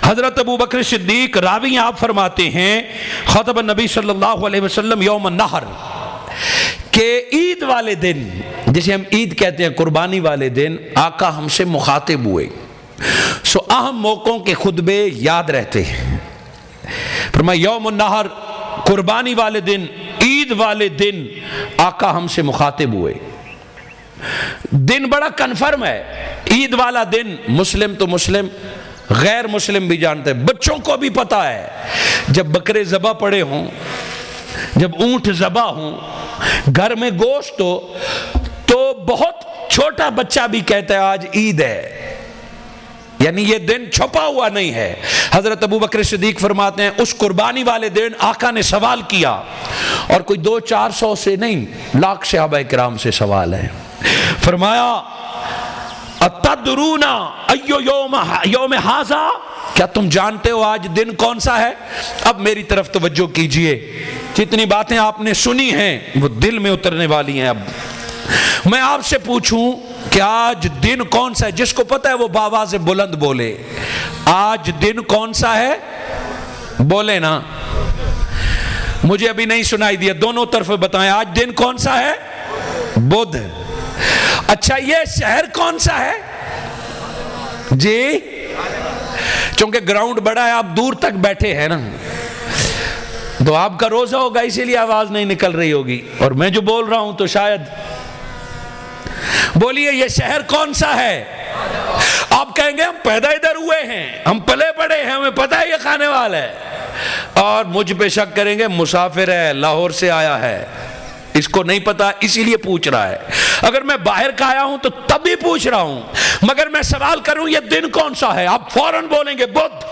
حضرت ابو بکر صدیق راوی آپ فرماتے ہیں خطب نبی صلی اللہ علیہ وسلم یوم النحر، کہ عید والے دن، جسے ہم عید کہتے ہیں قربانی والے دن، آقا ہم سے مخاطب ہوئے۔ سو اہم موقعوں کے خطبے یاد رہتے ہیں۔ فرمایا یوم النحر، قربانی والے دن، عید والے دن آقا ہم سے مخاطب ہوئے۔ دن بڑا کنفرم ہے، عید والا دن مسلم تو مسلم، غیر مسلم بھی جانتے ہیں، بچوں کو بھی پتا ہے۔ جب بکرے ذبح پڑے ہوں، جب اونٹ ذبح ہوں، گھر میں گوشت ہو، تو بہت چھوٹا بچہ بھی کہتا ہے آج عید ہے، یعنی یہ دن چھپا ہوا نہیں ہے۔ حضرت ابو بکر صدیق فرماتے ہیں اس قربانی والے دن آقا نے سوال کیا، اور کوئی 200-400 سے نہیں، لاکھ صحابہ کرام سے سوال ہے۔ فرمایا اتدرون ایو یوم ھذا، کیا تم جانتے ہو آج دن کون سا ہے؟ اب میری طرف توجہ کیجئے، جتنی باتیں آپ نے سنی ہیں وہ دل میں اترنے والی ہیں۔ اب میں آپ سے پوچھوں کہ آج دن کون سا ہے؟ جس کو پتہ ہے وہ بآواز بلند بولے، آج دن کون سا ہے؟ بولے نا، مجھے ابھی نہیں سنائی دیا، دونوں طرف بتائیں آج دن کون سا ہے؟ بدھ۔ اچھا یہ شہر کون سا ہے؟ جی چونکہ گراؤنڈ بڑا ہے، آپ دور تک بیٹھے ہیں نا، تو آپ کا روزہ ہوگا، اسی لیے آواز نہیں نکل رہی ہوگی، اور میں جو بول رہا ہوں تو شاید بولیے یہ شہر کون سا ہے؟ آپ کہیں گے ہم پیدا ادھر ہوئے ہیں، ہم پلے پڑے ہیں، ہمیں پتہ ہے یہ کھانے والا ہے، اور مجھ پہ شک کریں گے مسافر ہے، لاہور سے آیا ہے، اس کو نہیں پتا اسی لیے پوچھ رہا ہے۔ اگر میں باہر کا آیا ہوں تو تب بھی پوچھ رہا ہوں، مگر میں سوال کروں یہ دن کون سا ہے، آپ فوراً بولیں گے بدھ،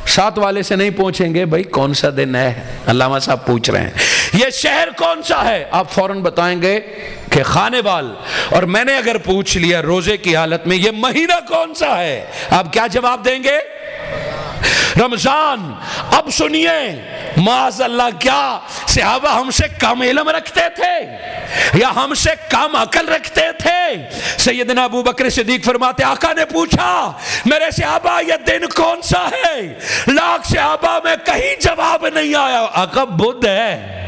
ساتھ والے سے نہیں پوچھیں گے بھائی کون سا دن ہے، علامہ صاحب پوچھ رہے ہیں یہ شہر کون سا ہے، آپ فوراً بتائیں گے کہ خانے بال، اور میں نے اگر پوچھ لیا روزے کی حالت میں یہ مہینہ کون سا ہے، آپ کیا جواب دیں گے؟ رمضان۔ اب سنیے، معاذ اللہ کیا صحابہ ہم سے کم علم رکھتے تھے یا ہم سے کم عقل رکھتے تھے؟ سیدنا ابو بکر صدیق فرماتے آقا نے پوچھا میرے صحابہ یہ دن کون سا ہے، لاکھ صحابہ میں کہیں جواب نہیں آیا، آقا بدھ ہے،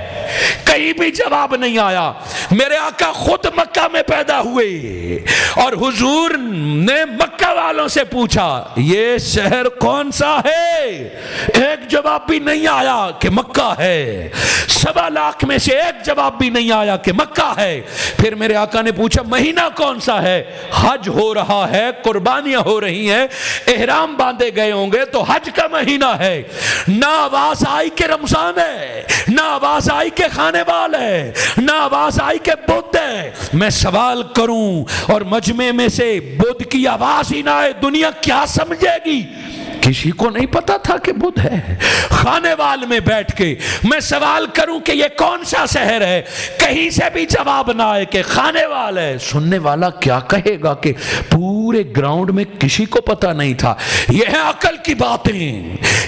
کہیں بھی جواب نہیں آیا۔ میرے آقا خود مکہ میں پیدا ہوئے اور حضور نے مکہ والوں سے پوچھا یہ شہر کون سا ہے، ایک جواب بھی نہیں آیا کہ مکہ ہے، 1.25 لاکھ میں سے ایک جواب بھی نہیں آیا کہ مکہ ہے۔ پھر میرے آقا نے پوچھا مہینہ کون سا ہے، حج ہو رہا ہے، قربانیاں ہو رہی ہیں، احرام باندھے گئے ہوں گے تو حج کا مہینہ ہے، نہ آواز آئی کہ رمضان ہے، نہ آواز آئی کہ کھانے وال ہے، نہ آواز آئی کہ بدھ ہے۔ میں سوال کروں اور مجمع میں سے بدھ کی آواز ہی نہ آئے، دنیا کیا سمجھے گی؟ کسی کو نہیں پتا تھا کہ بدھ ہے۔ خانے وال میں بیٹھ کے میں سوال کروں کہ یہ کون سا شہر ہے، کہیں سے بھی جواب نہ آئے کہ خانے وال ہے، سننے والا کیا کہے گا کہ پورے گراؤنڈ میں کسی کو پتا نہیں تھا۔ یہ ہے عقل کی باتیں،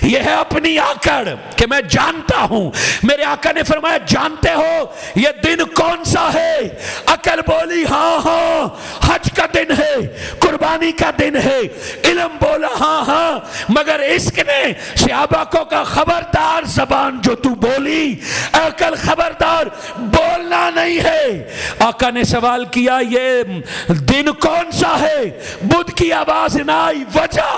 یہ ہے اپنی آکڑ کہ میں جانتا ہوں۔ میرے آقا نے فرمایا جانتے ہو یہ دن کون سا ہے؟ عقل بولی ہاں ہاں حج کا دن ہے، قربانی کا دن ہے۔ علم بولا ہاں ہاں، مگر عشق نے صحابہ کو کہا خبردار زبان جو تو بولی، عقل خبردار بولنا نہیں ہے۔ آقا نے سوال کیا یہ دن کون سا ہے، بدھ کی آواز نہ آئی، وجہ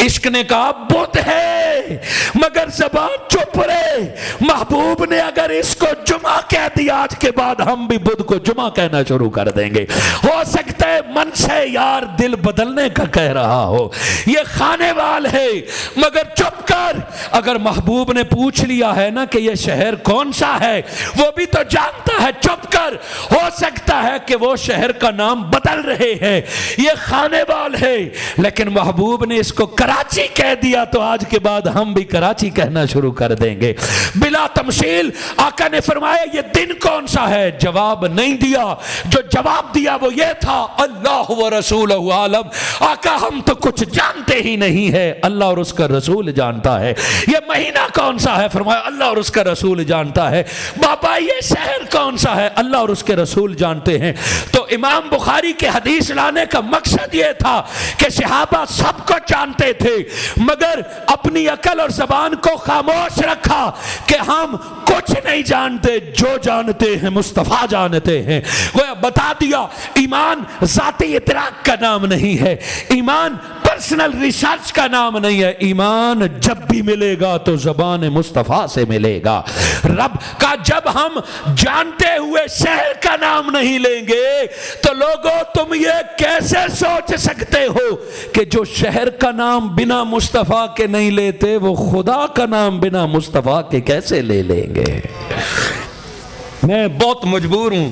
عشق نے کہا بدھ ہے، مگر زبان چپ رہے۔ محبوب نے اگر اس کو جمعہ کہہ دیا آج کے بعد ہم بھی بدھ کو جمعہ کہنا شروع کر دیں گے۔ ہو سکتا ہے من سے یار دل بدلنے کا کہہ رہا ہو، یہ خانے وال ہے، مگر چپ کر۔ اگر محبوب نے پوچھ لیا ہے نا کہ یہ شہر کون سا ہے، وہ بھی تو جانتا ہے، چپ کر۔ ہو سکتا ہے کہ وہ شہر کا نام بدل رہے ہیں، یہ خانے وال ہے، لیکن محبوب نے اس کو کراچی کہہ دیا تو آج کے بعد ہم بھی کراچی کہنا شروع کر دیں گے۔ بلا تمثیل آقا نے فرمایا یہ دن کون سا ہے، جواب نہیں دیا، جو جواب دیا وہ یہ تھا اللہ و رسولہ عالم، آقا ہم تو کچھ جانتے ہی نہیں ہے، اللہ اور اس کا رسول جانتا ہے۔ یہ مہینہ کون سا ہے، فرمایا اللہ اور اس کا رسول جانتا ہے۔ بابا یہ شہر کون سا ہے، اللہ اور اس کے رسول جانتے ہیں۔ تو امام بخاری کے حدیث لانے کا مقصد یہ تھا کہ صحابہ سب کو جانتے تھے، مگر اپنی عقل اور زبان کو خاموش رکھا کہ ہم کچھ نہیں جانتے، جو جانتے ہیں مصطفیٰ جانتے ہیں۔ وہ بتا دیا ایمان ذاتی ادراک کا نام نہیں ہے، ایمان پرسنل ریسرچ کا نام نہیں ہے، ایمان جب بھی ملے گا تو زبان مصطفیٰ سے ملے گا۔ رب کا جب ہم جانتے ہوئے شہر کا نام نہیں لیں گے تو لوگوں تم یہ کیسے سوچ سکتے ہو کہ جو شہر کا نام بنا مصطفیٰ کے نہیں لیتے وہ خدا کا نام بنا مصطفیٰ کے کیسے لے لیں گے؟ میں بہت مجبور ہوں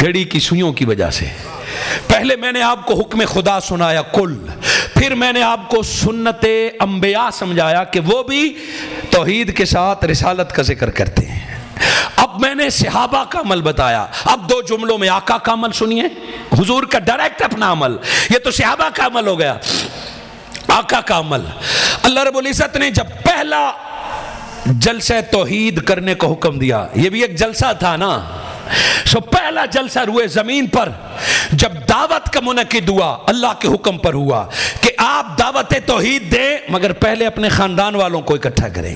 گھڑی کی سوئیوں کی وجہ سے۔ پہلے میں نے آپ کو حکم خدا سنایا کل، پھر میں نے آپ کو سنت انبیاء سمجھایا کہ وہ بھی توحید کے ساتھ رسالت کا ذکر کرتے ہیں۔ اب میں نے صحابہ کا عمل بتایا، اب 2 جملوں میں آقا کا عمل سنیے، حضور کا ڈائریکٹ اپنا عمل، یہ تو صحابہ کا عمل ہو گیا۔ آقا کا عمل، اللہ رب العزت نے جب پہلا جلسہ توحید کرنے کو حکم دیا، یہ بھی ایک جلسہ تھا نا، پہلا جلسہ روئے زمین پر جب دعوت کا منعقد ہوا اللہ کے حکم پر ہوا کہ آپ دعوت توحید دیں مگر پہلے اپنے خاندان والوں کو اکٹھا کریں۔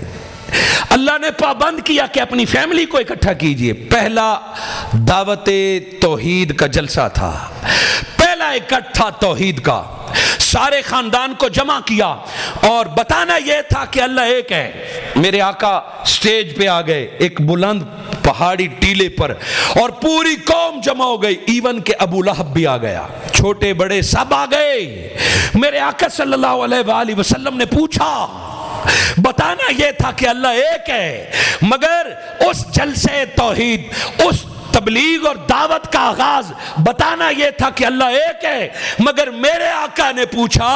اللہ نے پابند کیا کہ اپنی فیملی کو اکٹھا کیجئے۔ پہلا دعوت توحید کا جلسہ تھا، پہلا اکٹھا توحید کا۔ سارے خاندان کو جمع کیا اور بتانا یہ تھا کہ اللہ ایک ہے۔ میرے آقا سٹیج پہ آ گئے ایک بلند پہاڑی ٹیلے پر، اور پوری قوم جمع ہو گئی، ایون کہ ابو لہب بھی آ گیا، چھوٹے بڑے سب آ گئے۔ میرے آقا صلی اللہ علیہ وآلہ وسلم نے پوچھا، بتانا یہ تھا کہ اللہ ایک ہے، مگر اس جلسے توحید، اس تبلیغ اور دعوت کا آغاز بتانا یہ تھا کہ اللہ ایک ہے، مگر میرے آقا نے پوچھا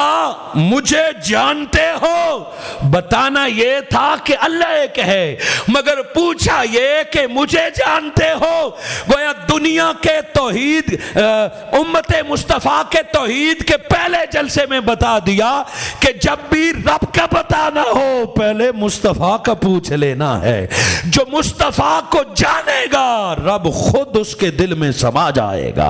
مجھے جانتے ہو؟ بتانا یہ تھا کہ اللہ ایک ہے، مگر پوچھا یہ کہ مجھے جانتے ہو؟ گویا دنیا کے توحید، امت مصطفیٰ کے توحید کے پہلے جلسے میں بتا دیا کہ جب بھی رب کا بتانا ہو پہلے مصطفیٰ کا پوچھ لینا ہے۔ جو مصطفیٰ کو جانے گا رب خود اس کے دل میں سما جائے گا۔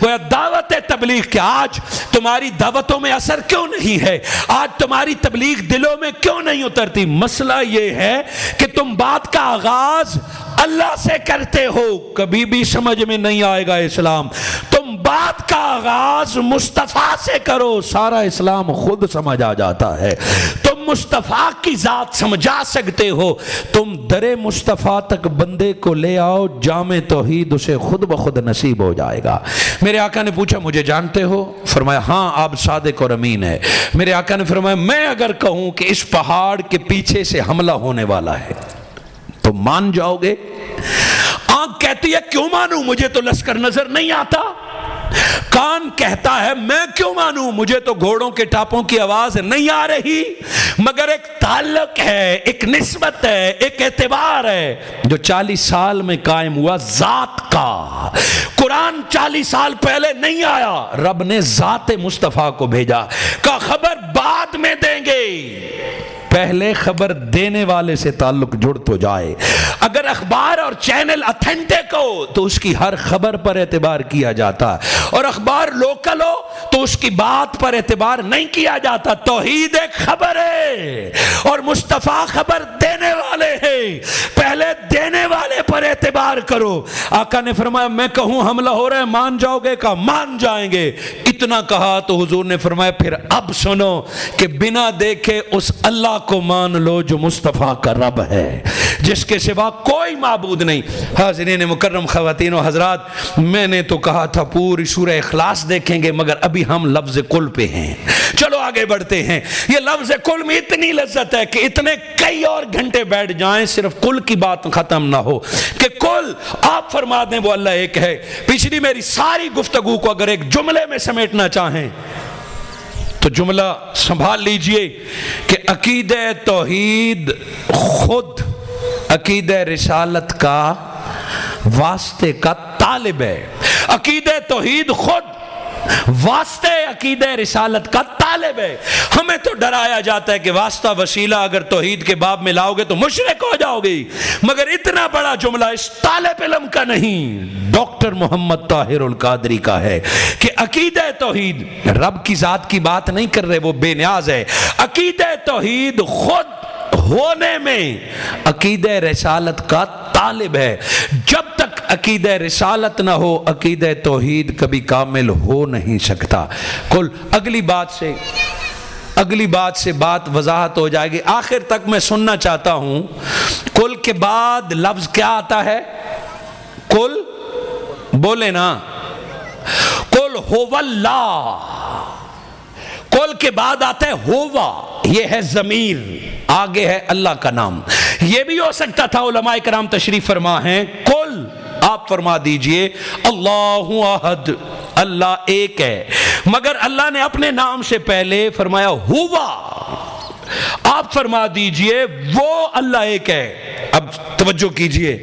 وہ دعوت تبلیغ کہ آج تمہاری دعوتوں میں اثر کیوں نہیں ہے، آج تمہاری تبلیغ دلوں میں کیوں نہیں اترتی؟ مسئلہ یہ ہے کہ تم بات کا آغاز اللہ سے کرتے ہو، کبھی بھی سمجھ میں نہیں آئے گا اسلام۔ تم بات کا آغاز مصطفیٰ سے کرو، سارا اسلام خود سمجھ آ جاتا ہے۔ تم مصطفیٰ کی ذات سمجھا سکتے ہو، تم در مصطفیٰ تک بندے کو لے آؤ، جامع توحید اسے خود بخود نصیب ہو جائے گا۔ میرے آقا نے پوچھا مجھے جانتے ہو؟ فرمایا ہاں آپ صادق اور امین ہے۔ میرے آقا نے فرمایا میں اگر کہوں کہ اس پہاڑ کے پیچھے سے حملہ ہونے والا ہے تو مان جاؤ گے؟ آنکھ کہتی ہے کیوں مانوں، مجھے تو لشکر نظر نہیں آتا۔ کان کہتا ہے میں کیوں مانوں، مجھے تو گھوڑوں کے ٹاپوں کی آواز نہیں آ رہی۔ مگر ایک تعلق ہے، ایک نسبت ہے، ایک اعتبار ہے جو 40 سال میں قائم ہوا ذات کا۔ قرآن 40 سال پہلے نہیں آیا، رب نے ذات مصطفیٰ کو بھیجا، کہا خبر بعد میں دیں گے، پہلے خبر دینے والے سے تعلق جڑ تو جائے۔ اگر اخبار اور چینل اتھینٹک ہو تو اس کی ہر خبر پر اعتبار کیا جاتا، اور اخبار لوکل ہو تو اس کی بات پر اعتبار نہیں کیا جاتا۔ توحید ایک خبر ہے اور مصطفیٰ خبر دینے والے ہیں، پہلے دینے والے پر اعتبار کرو۔ آقا نے فرمایا میں کہوں حملہ ہو رہا ہے مان جاؤ گے؟ کہا مان جائیں گے۔ اتنا کہا تو حضور نے فرمایا پھر اب سنو کہ بنا دیکھے اس اللہ کو مان لو جو مصطفیٰ کا رب ہے، جس کے سوا کوئی معبود نہیں۔ حاضرین مکرم، خواتین و حضرات، میں نے تو کہا تھا پوری سورہ اخلاص دیکھیں گے، مگر ابھی ہم لفظ کل پہ ہیں۔ چلو آگے بڑھتے ہیں۔ یہ لفظ کل میں اتنی لذت ہے کہ اتنے کئی اور گھنٹے بیٹھ جائیں صرف کل کی بات ختم نہ ہو، کہ کل آپ فرما دیں وہ اللہ ایک ہے۔ پچھلی میری ساری گفتگو کو اگر ایک جملے میں سمیٹنا چاہیں تو جملہ سنبھال لیجئے کہ عقیدہ توحید خود عقیدہ رسالت کا واسطے کا طالب ہے۔ عقیدہ توحید خود واسطے عقیدہ رسالت کا طالب ہے۔ ہمیں تو ڈرایا جاتا ہے کہ واسطہ وسیلہ اگر توحید کے باب میں لاؤ گے تو مشرک ہو جاؤ گے، مگر اتنا بڑا جملہ اس طالب علم کا نہیں، ڈاکٹر محمد طاہر القادری کا ہے کہ عقیدہ توحید رب کی ذات کی بات نہیں کر رہے، وہ بے نیاز ہے۔ عقیدہ توحید خود ہونے میں عقیدہ رسالت کا طالب ہے۔ جب تک عقیدہ رسالت نہ ہو عقیدہ توحید کبھی کامل ہو نہیں سکتا۔ کل اگلی بات سے بات وضاحت ہو جائے گی۔ آخر تک میں سننا چاہتا ہوں کل کے بعد لفظ کیا آتا ہے؟ کل بولے نا، کل ہو اللہ، کل کے بعد آتا ہے ہوا، یہ ہے ضمیر، آگے ہے اللہ کا نام۔ یہ بھی ہو سکتا تھا، علماء کرام تشریف فرما ہیں، کل آپ فرما دیجئے اللہ احد، اللہ ایک ہے، مگر اللہ نے اپنے نام سے پہلے فرمایا ہوا، آپ فرما دیجئے وہ اللہ ایک ہے۔ اب توجہ کیجئے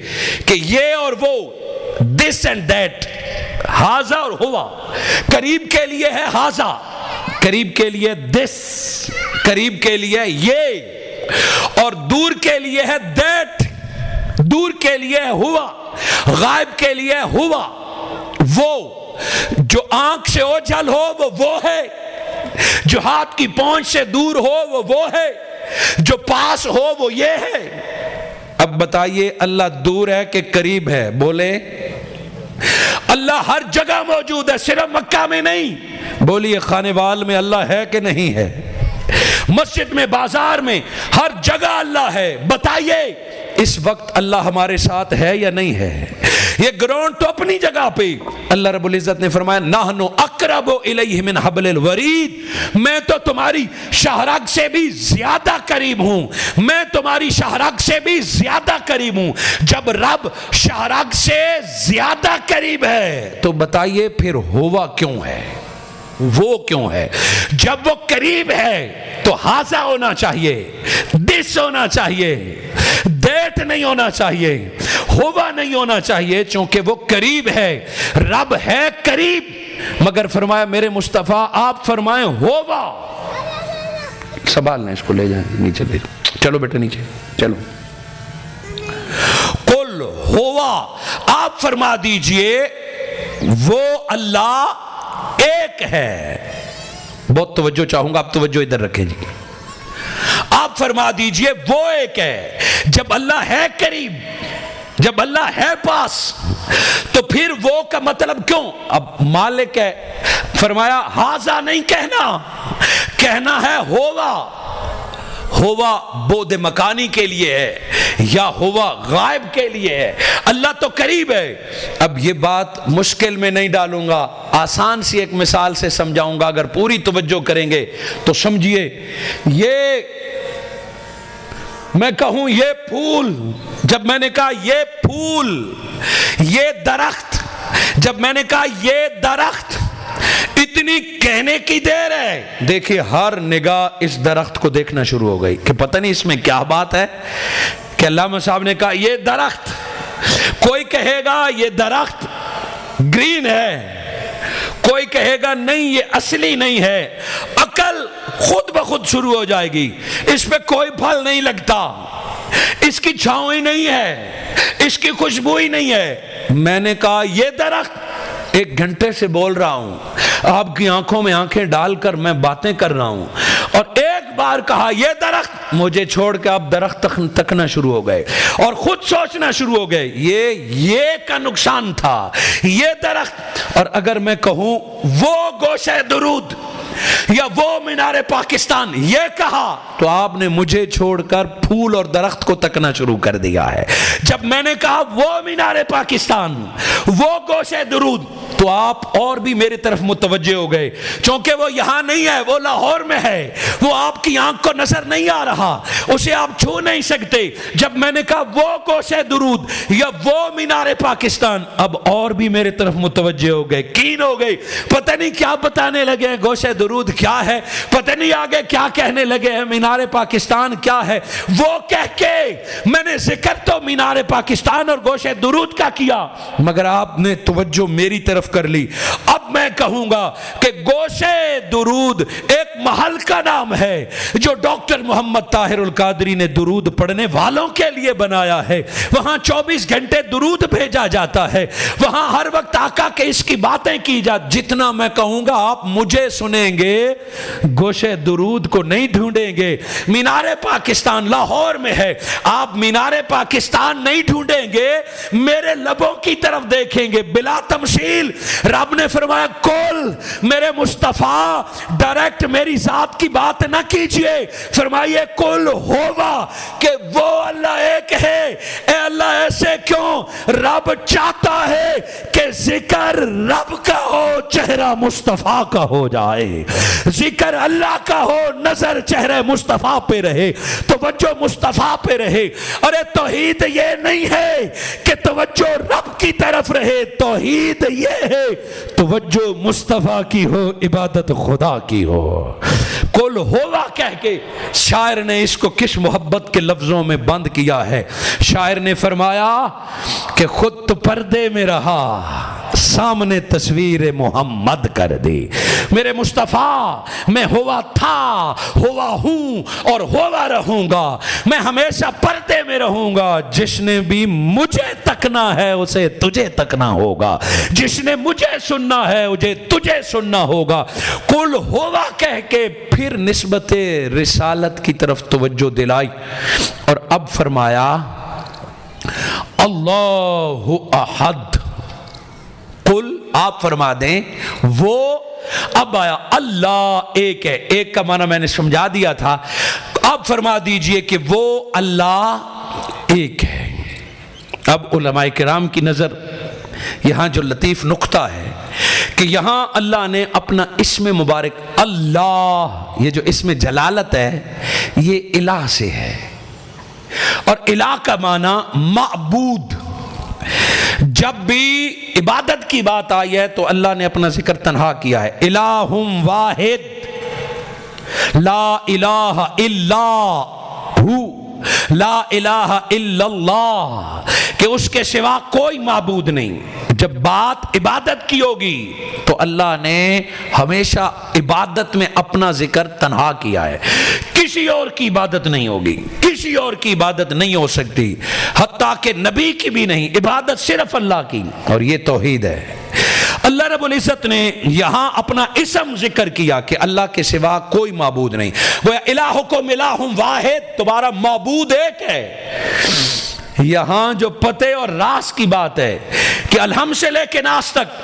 کہ یہ اور وہ، this and that، ہاذا اور ہوا، قریب کے لیے ہے ہاذا، قریب کے لیے this، قریب کے لیے یہ، اور دور کے لیے ہے that، دور کے لیے ہوا، غائب کے لیے ہوا۔ وہ جو آنکھ سے اوجھل ہو وہ ہے، جو ہاتھ کی پہنچ سے دور ہو وہ ہے، جو پاس ہو وہ یہ ہے۔ اب بتائیے اللہ دور ہے کہ قریب ہے؟ بولے اللہ ہر جگہ موجود ہے، صرف مکہ میں نہیں، بولیے خانے وال میں اللہ ہے کہ نہیں ہے؟ مسجد میں، بازار میں، ہر جگہ اللہ ہے۔ بتائیے اس وقت اللہ ہمارے ساتھ ہے یا نہیں ہے؟ یہ گراؤنڈ تو اپنی جگہ پہ اللہ رب العزت نے فرمایا نحن اقرب الیہ من حبل الورید، میں تو تمہاری شاہراگ سے بھی زیادہ قریب ہوں، میں تمہاری شاہراگ سے بھی زیادہ قریب ہوں۔ جب رب شاہراگ سے زیادہ قریب ہے تو بتائیے پھر ہوا کیوں ہے؟ وہ کیوں ہے؟ جب وہ قریب ہے تو ہاضا ہونا چاہیے، دس ہونا چاہیے، دیٹ نہیں ہونا چاہیے، ہوا نہیں ہونا چاہیے، چونکہ وہ قریب ہے۔ رب ہے قریب، مگر فرمایا میرے مصطفیٰ آپ فرمائیں ہوا۔ سنبھال لیں اس کو، لے جائیں نیچے، لے چلو بیٹے نیچے چلو۔ قل ہوا، آپ فرما دیجئے وہ اللہ ایک ہے۔ بہت توجہ چاہوں گا، آپ توجہ ادھر رکھیں جی۔ آپ فرما دیجئے وہ ایک ہے۔ جب اللہ ہے قریب، جب اللہ ہے پاس، تو پھر وہ کا مطلب کیوں؟ اب مالک ہے، فرمایا ہاذا نہیں کہنا، کہنا ہے ہوا۔ ہوا بود مکانی کے لیے ہے یا ہوا غائب کے لیے ہے؟ اللہ تو قریب ہے۔ اب یہ بات مشکل میں نہیں ڈالوں گا، آسان سی ایک مثال سے سمجھاؤں گا، اگر پوری توجہ کریں گے تو سمجھیے۔ یہ میں کہوں یہ پھول، جب میں نے کہا یہ پھول، یہ درخت، جب میں نے کہا یہ درخت، اتنی کہنے کی دیر ہے، دیکھیے ہر نگاہ اس درخت کو دیکھنا شروع ہو گئی کہ پتہ نہیں اس میں کیا بات ہے، کہ علامہ صاحب نے کہا یہ درخت، کوئی کہے گا یہ درخت گرین ہے، کوئی کہے گا نہیں یہ اصلی نہیں ہے۔ عقل خود بخود شروع ہو جائے گی، اس پہ کوئی پھل نہیں لگتا، اس کی چھاؤں ہی نہیں ہے، اس کی خوشبو ہی نہیں ہے۔ میں نے کہا یہ درخت، ایک گھنٹے سے بول رہا ہوں، آپ کی آنکھوں میں آنکھیں ڈال کر میں باتیں کر رہا ہوں، اور ایک بار کہا یہ درخت، مجھے چھوڑ کے آپ درخت تکنا شروع ہو گئے اور خود سوچنا شروع ہو گئے یہ کا نقصان تھا یہ درخت۔ اور اگر میں کہوں وہ گوشہ درود یا وہ مینار پاکستان یہ کہا، تو آپ نے مجھے چھوڑ کر پھول اور درخت کو تکنا شروع کر دیا ہے۔ جب میں نے کہا وہ مینار پاکستان، وہ گوشہ درود، تو آپ اور بھی میری طرف متوجہ ہو گئے، چونکہ وہ یہاں نہیں ہے، وہ لاہور میں ہے، وہ آپ کی آنکھ کو نظر نہیں آ رہا، اسے آپ چھو نہیں سکتے۔ جب میں نے کہا وہ گوشہ درود یا وہ مینار پاکستان، اب اور بھی میرے طرف متوجہ ہو گئے، کین ہو گئے، پتہ نہیں کیا بتانے لگے ہیں گوشہ درود کیا ہے، پتہ نہیں آگے کیا کہنے لگے ہیں مینار پاکستان کیا ہے۔ وہ کہہ کے میں نے ذکر تو مینار پاکستان اور گوشہ درود کا کیا، مگر آپ نے توجہ میری طرف کر لی۔ اب میں کہوں گا کہ گوشہ درود ایک محل کا نام ہے جو ڈاکٹر محمد طاہر القادری نے درود پڑھنے والوں کے لیے بنایا ہے۔ وہاں 24 گھنٹے درود بھیجا جاتا ہے، وہاں ہر وقت آقا کے اس کی باتیں کی جاتی۔ جتنا میں کہوں گا آپ مجھے سنیں گے، گوشہ درود کو نہیں ڈھونڈیں گے۔ مینار پاکستان لاہور میں ہے، آپ مینار پاکستان نہیں ڈھونڈیں گے، میرے لبوں کی طرف دیکھیں گے بلا تمثیل۔ رب نے فرمایا کل میرے مصطفیٰ ڈائریکٹ میری ذات کی بات نہ کیجئے، فرمائیے کل ہوگا کہ وہ اللہ ایک ہے۔ اے اللہ ایسے کیوں؟ رب چاہتا ہے کہ ذکر رب کا ہو، چہرہ مصطفیٰ کا ہو جائے، ذکر اللہ کا ہو، نظر چہرہ مصطفیٰ پہ رہے، توجہ مصطفیٰ پہ رہے۔ ارے توحید یہ نہیں ہے کہ توجہ رب کی طرف رہے، توحید یہ ہے توجہ مصطفیٰ کی ہو، عبادت خدا کی ہو۔ کل ہوا کہہ کے شاعر نے اس کو کس محبت کے لفظوں میں بند کیا ہے۔ شاعر نے فرمایا کہ خود تو پردے میں رہا، سامنے تصویر محمد کر دی۔ میرے مصطفیٰ میں ہوا تھا، ہوا ہوں اور ہوا رہوں گا، میں ہمیشہ پردے میں رہوں گا۔ جس نے بھی مجھے تکنا ہے اسے تجھے تکنا ہوگا، جس نے مجھے سننا ہے اسے تجھے سننا ہوگا۔ کل ہوا کہہ کے پھر نسبت رسالت کی طرف توجہ دلائی، اور اب فرمایا اللہ احد۔ قل آپ فرما دیں وہ اب آیا اللہ ایک ہے. ایک کا معنی میں نے سمجھا دیا تھا. اب فرما دیجئے کہ وہ اللہ ایک ہے. اب علماء کرام کی نظر یہاں جو لطیف نقطہ ہے کہ یہاں اللہ نے اپنا اسم مبارک اللہ، یہ جو اسم جلالت ہے یہ الہ سے ہے، اور الہ کا معنی معبود. جب بھی عبادت کی بات آئی ہے تو اللہ نے اپنا ذکر تنہا کیا ہے. الہم واحد لا الہ الا ہو، لا الہ الا اللہ، کہ اس کے سوا کوئی معبود نہیں. جب بات عبادت کی ہوگی تو اللہ نے ہمیشہ عبادت میں اپنا ذکر تنہا کیا ہے. کسی اور کی عبادت نہیں ہوگی، کسی اور کی عبادت نہیں ہو سکتی، حتیٰ کہ نبی کی بھی نہیں. عبادت صرف اللہ کی، اور یہ توحید ہے. اللہ رب العزت نے یہاں اپنا اسم ذکر کیا کہ اللہ کے سوا کوئی معبود نہیں. گویا الہکم الہ واحد، تمہارا معبود ایک ہے. یہاں جو پتے اور راز کی بات ہے کہ الحم سے لے کے ناس تک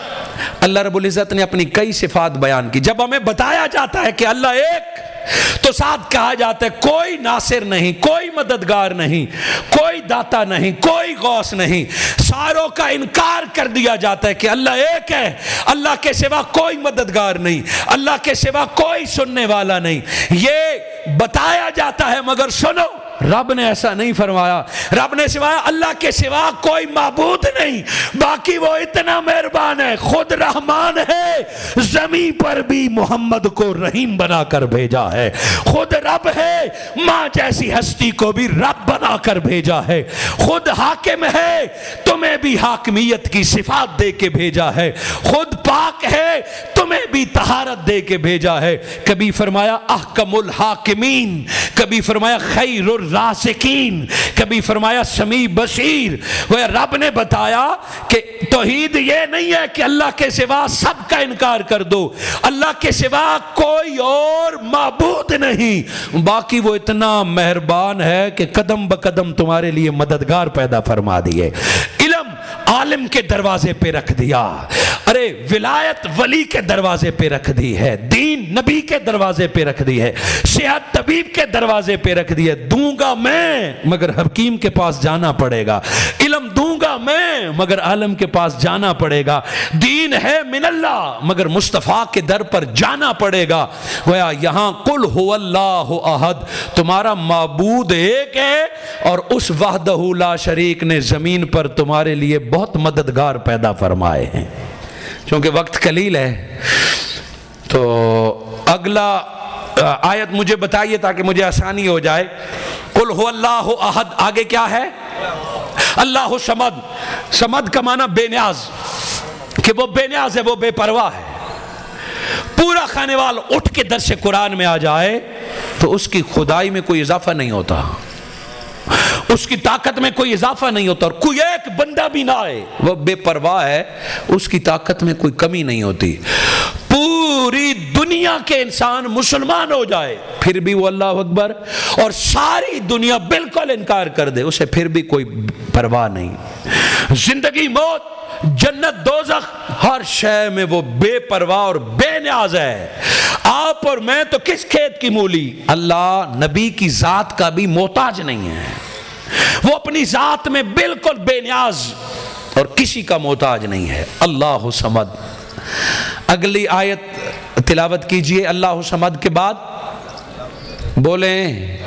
اللہ رب العزت نے اپنی کئی صفات بیان کی. جب ہمیں بتایا جاتا ہے کہ اللہ ایک، تو ساتھ کہا جاتا ہے کوئی ناصر نہیں، کوئی مددگار نہیں، کوئی داتا نہیں، کوئی غوث نہیں. ساروں کا انکار کر دیا جاتا ہے کہ اللہ ایک ہے، اللہ کے سوا کوئی مددگار نہیں، اللہ کے سوا کوئی سننے والا نہیں. یہ بتایا جاتا ہے، مگر سنو رب نے ایسا نہیں فرمایا. رب نے سوایا اللہ کے سوا کوئی معبود نہیں، باقی وہ اتنا مہربان ہے، خود رحمان ہے، زمین پر بھی محمد کو رحیم بنا کر بھیجا ہے. خود رب ہے، ماں جیسی ہستی کو بھی رب بنا کر بھیجا ہے. خود حاکم ہے، تمہیں بھی حاکمیت کی صفات دے کے بھیجا ہے. خود پاک ہے، تمہیں بھی طہارت دے کے بھیجا ہے. کبھی فرمایا احکم الحاکمین، کبھی فرمایا خیر الرازقین، کبھی فرمایا سمیع بصیر. وہ رب نے بتایا کہ توحید یہ نہیں ہے کہ اللہ کے سوا سب کا انکار کر دو، اللہ کے سوا کوئی اور معبود نہیں، باقی وہ اتنا مہربان ہے کہ قدم بقدم تمہارے لیے مددگار پیدا فرما دیے. علم عالم کے دروازے پہ رکھ دیا، ارے ولایت ولی کے دروازے پہ رکھ دی ہے، دین نبی کے دروازے پہ رکھ دی ہے، صحت طبیب کے دروازے پہ رکھ دی ہے. دوں گا میں مگر حکیم کے پاس جانا پڑے گا، علم دوں گا میں مگر عالم کے پاس جانا پڑے گا، دین ہے من اللہ مگر مصطفیٰ کے در پر جانا پڑے گا. گویا یہاں قل هو اللہ احد، تمہارا معبود ایک ہے، اور اس وحدہ لا شریک نے زمین پر تمہارے لیے بہت مددگار پیدا فرمائے ہیں. چونکہ وقت قلیل ہے تو اگلا آیت مجھے بتائیے تاکہ مجھے آسانی ہو جائے. قل هو اللہ احد، آگے کیا ہے؟ اللہ صمد. صمد کا معنی بے نیاز، کہ وہ بے نیاز ہے، وہ بے پرواہ ہے. پورا خانے وال اٹھ کے درس قرآن میں آ جائے تو اس کی خدائی میں کوئی اضافہ نہیں ہوتا، اس کی طاقت میں کوئی اضافہ نہیں ہوتا، اور کوئی ایک بندہ بھی نہ آئے، وہ بے پرواہ ہے، اس کی طاقت میں کوئی کمی نہیں ہوتی. پوری دنیا کے انسان مسلمان ہو جائے پھر بھی وہ اللہ اکبر، اور ساری دنیا بالکل انکار کر دے، اسے پھر بھی کوئی پرواہ نہیں. زندگی موت جنت دوزخ ہر شے میں وہ بے پرواہ اور بے نیاز ہے. آپ اور میں تو کس کھیت کی مولی، اللہ نبی کی ذات کا بھی محتاج نہیں ہے، وہ اپنی ذات میں بالکل بے نیاز اور کسی کا محتاج نہیں ہے. اللہ صمد. اگلی آیت تلاوت کیجئے اللہ صمد کے بعد، بولیں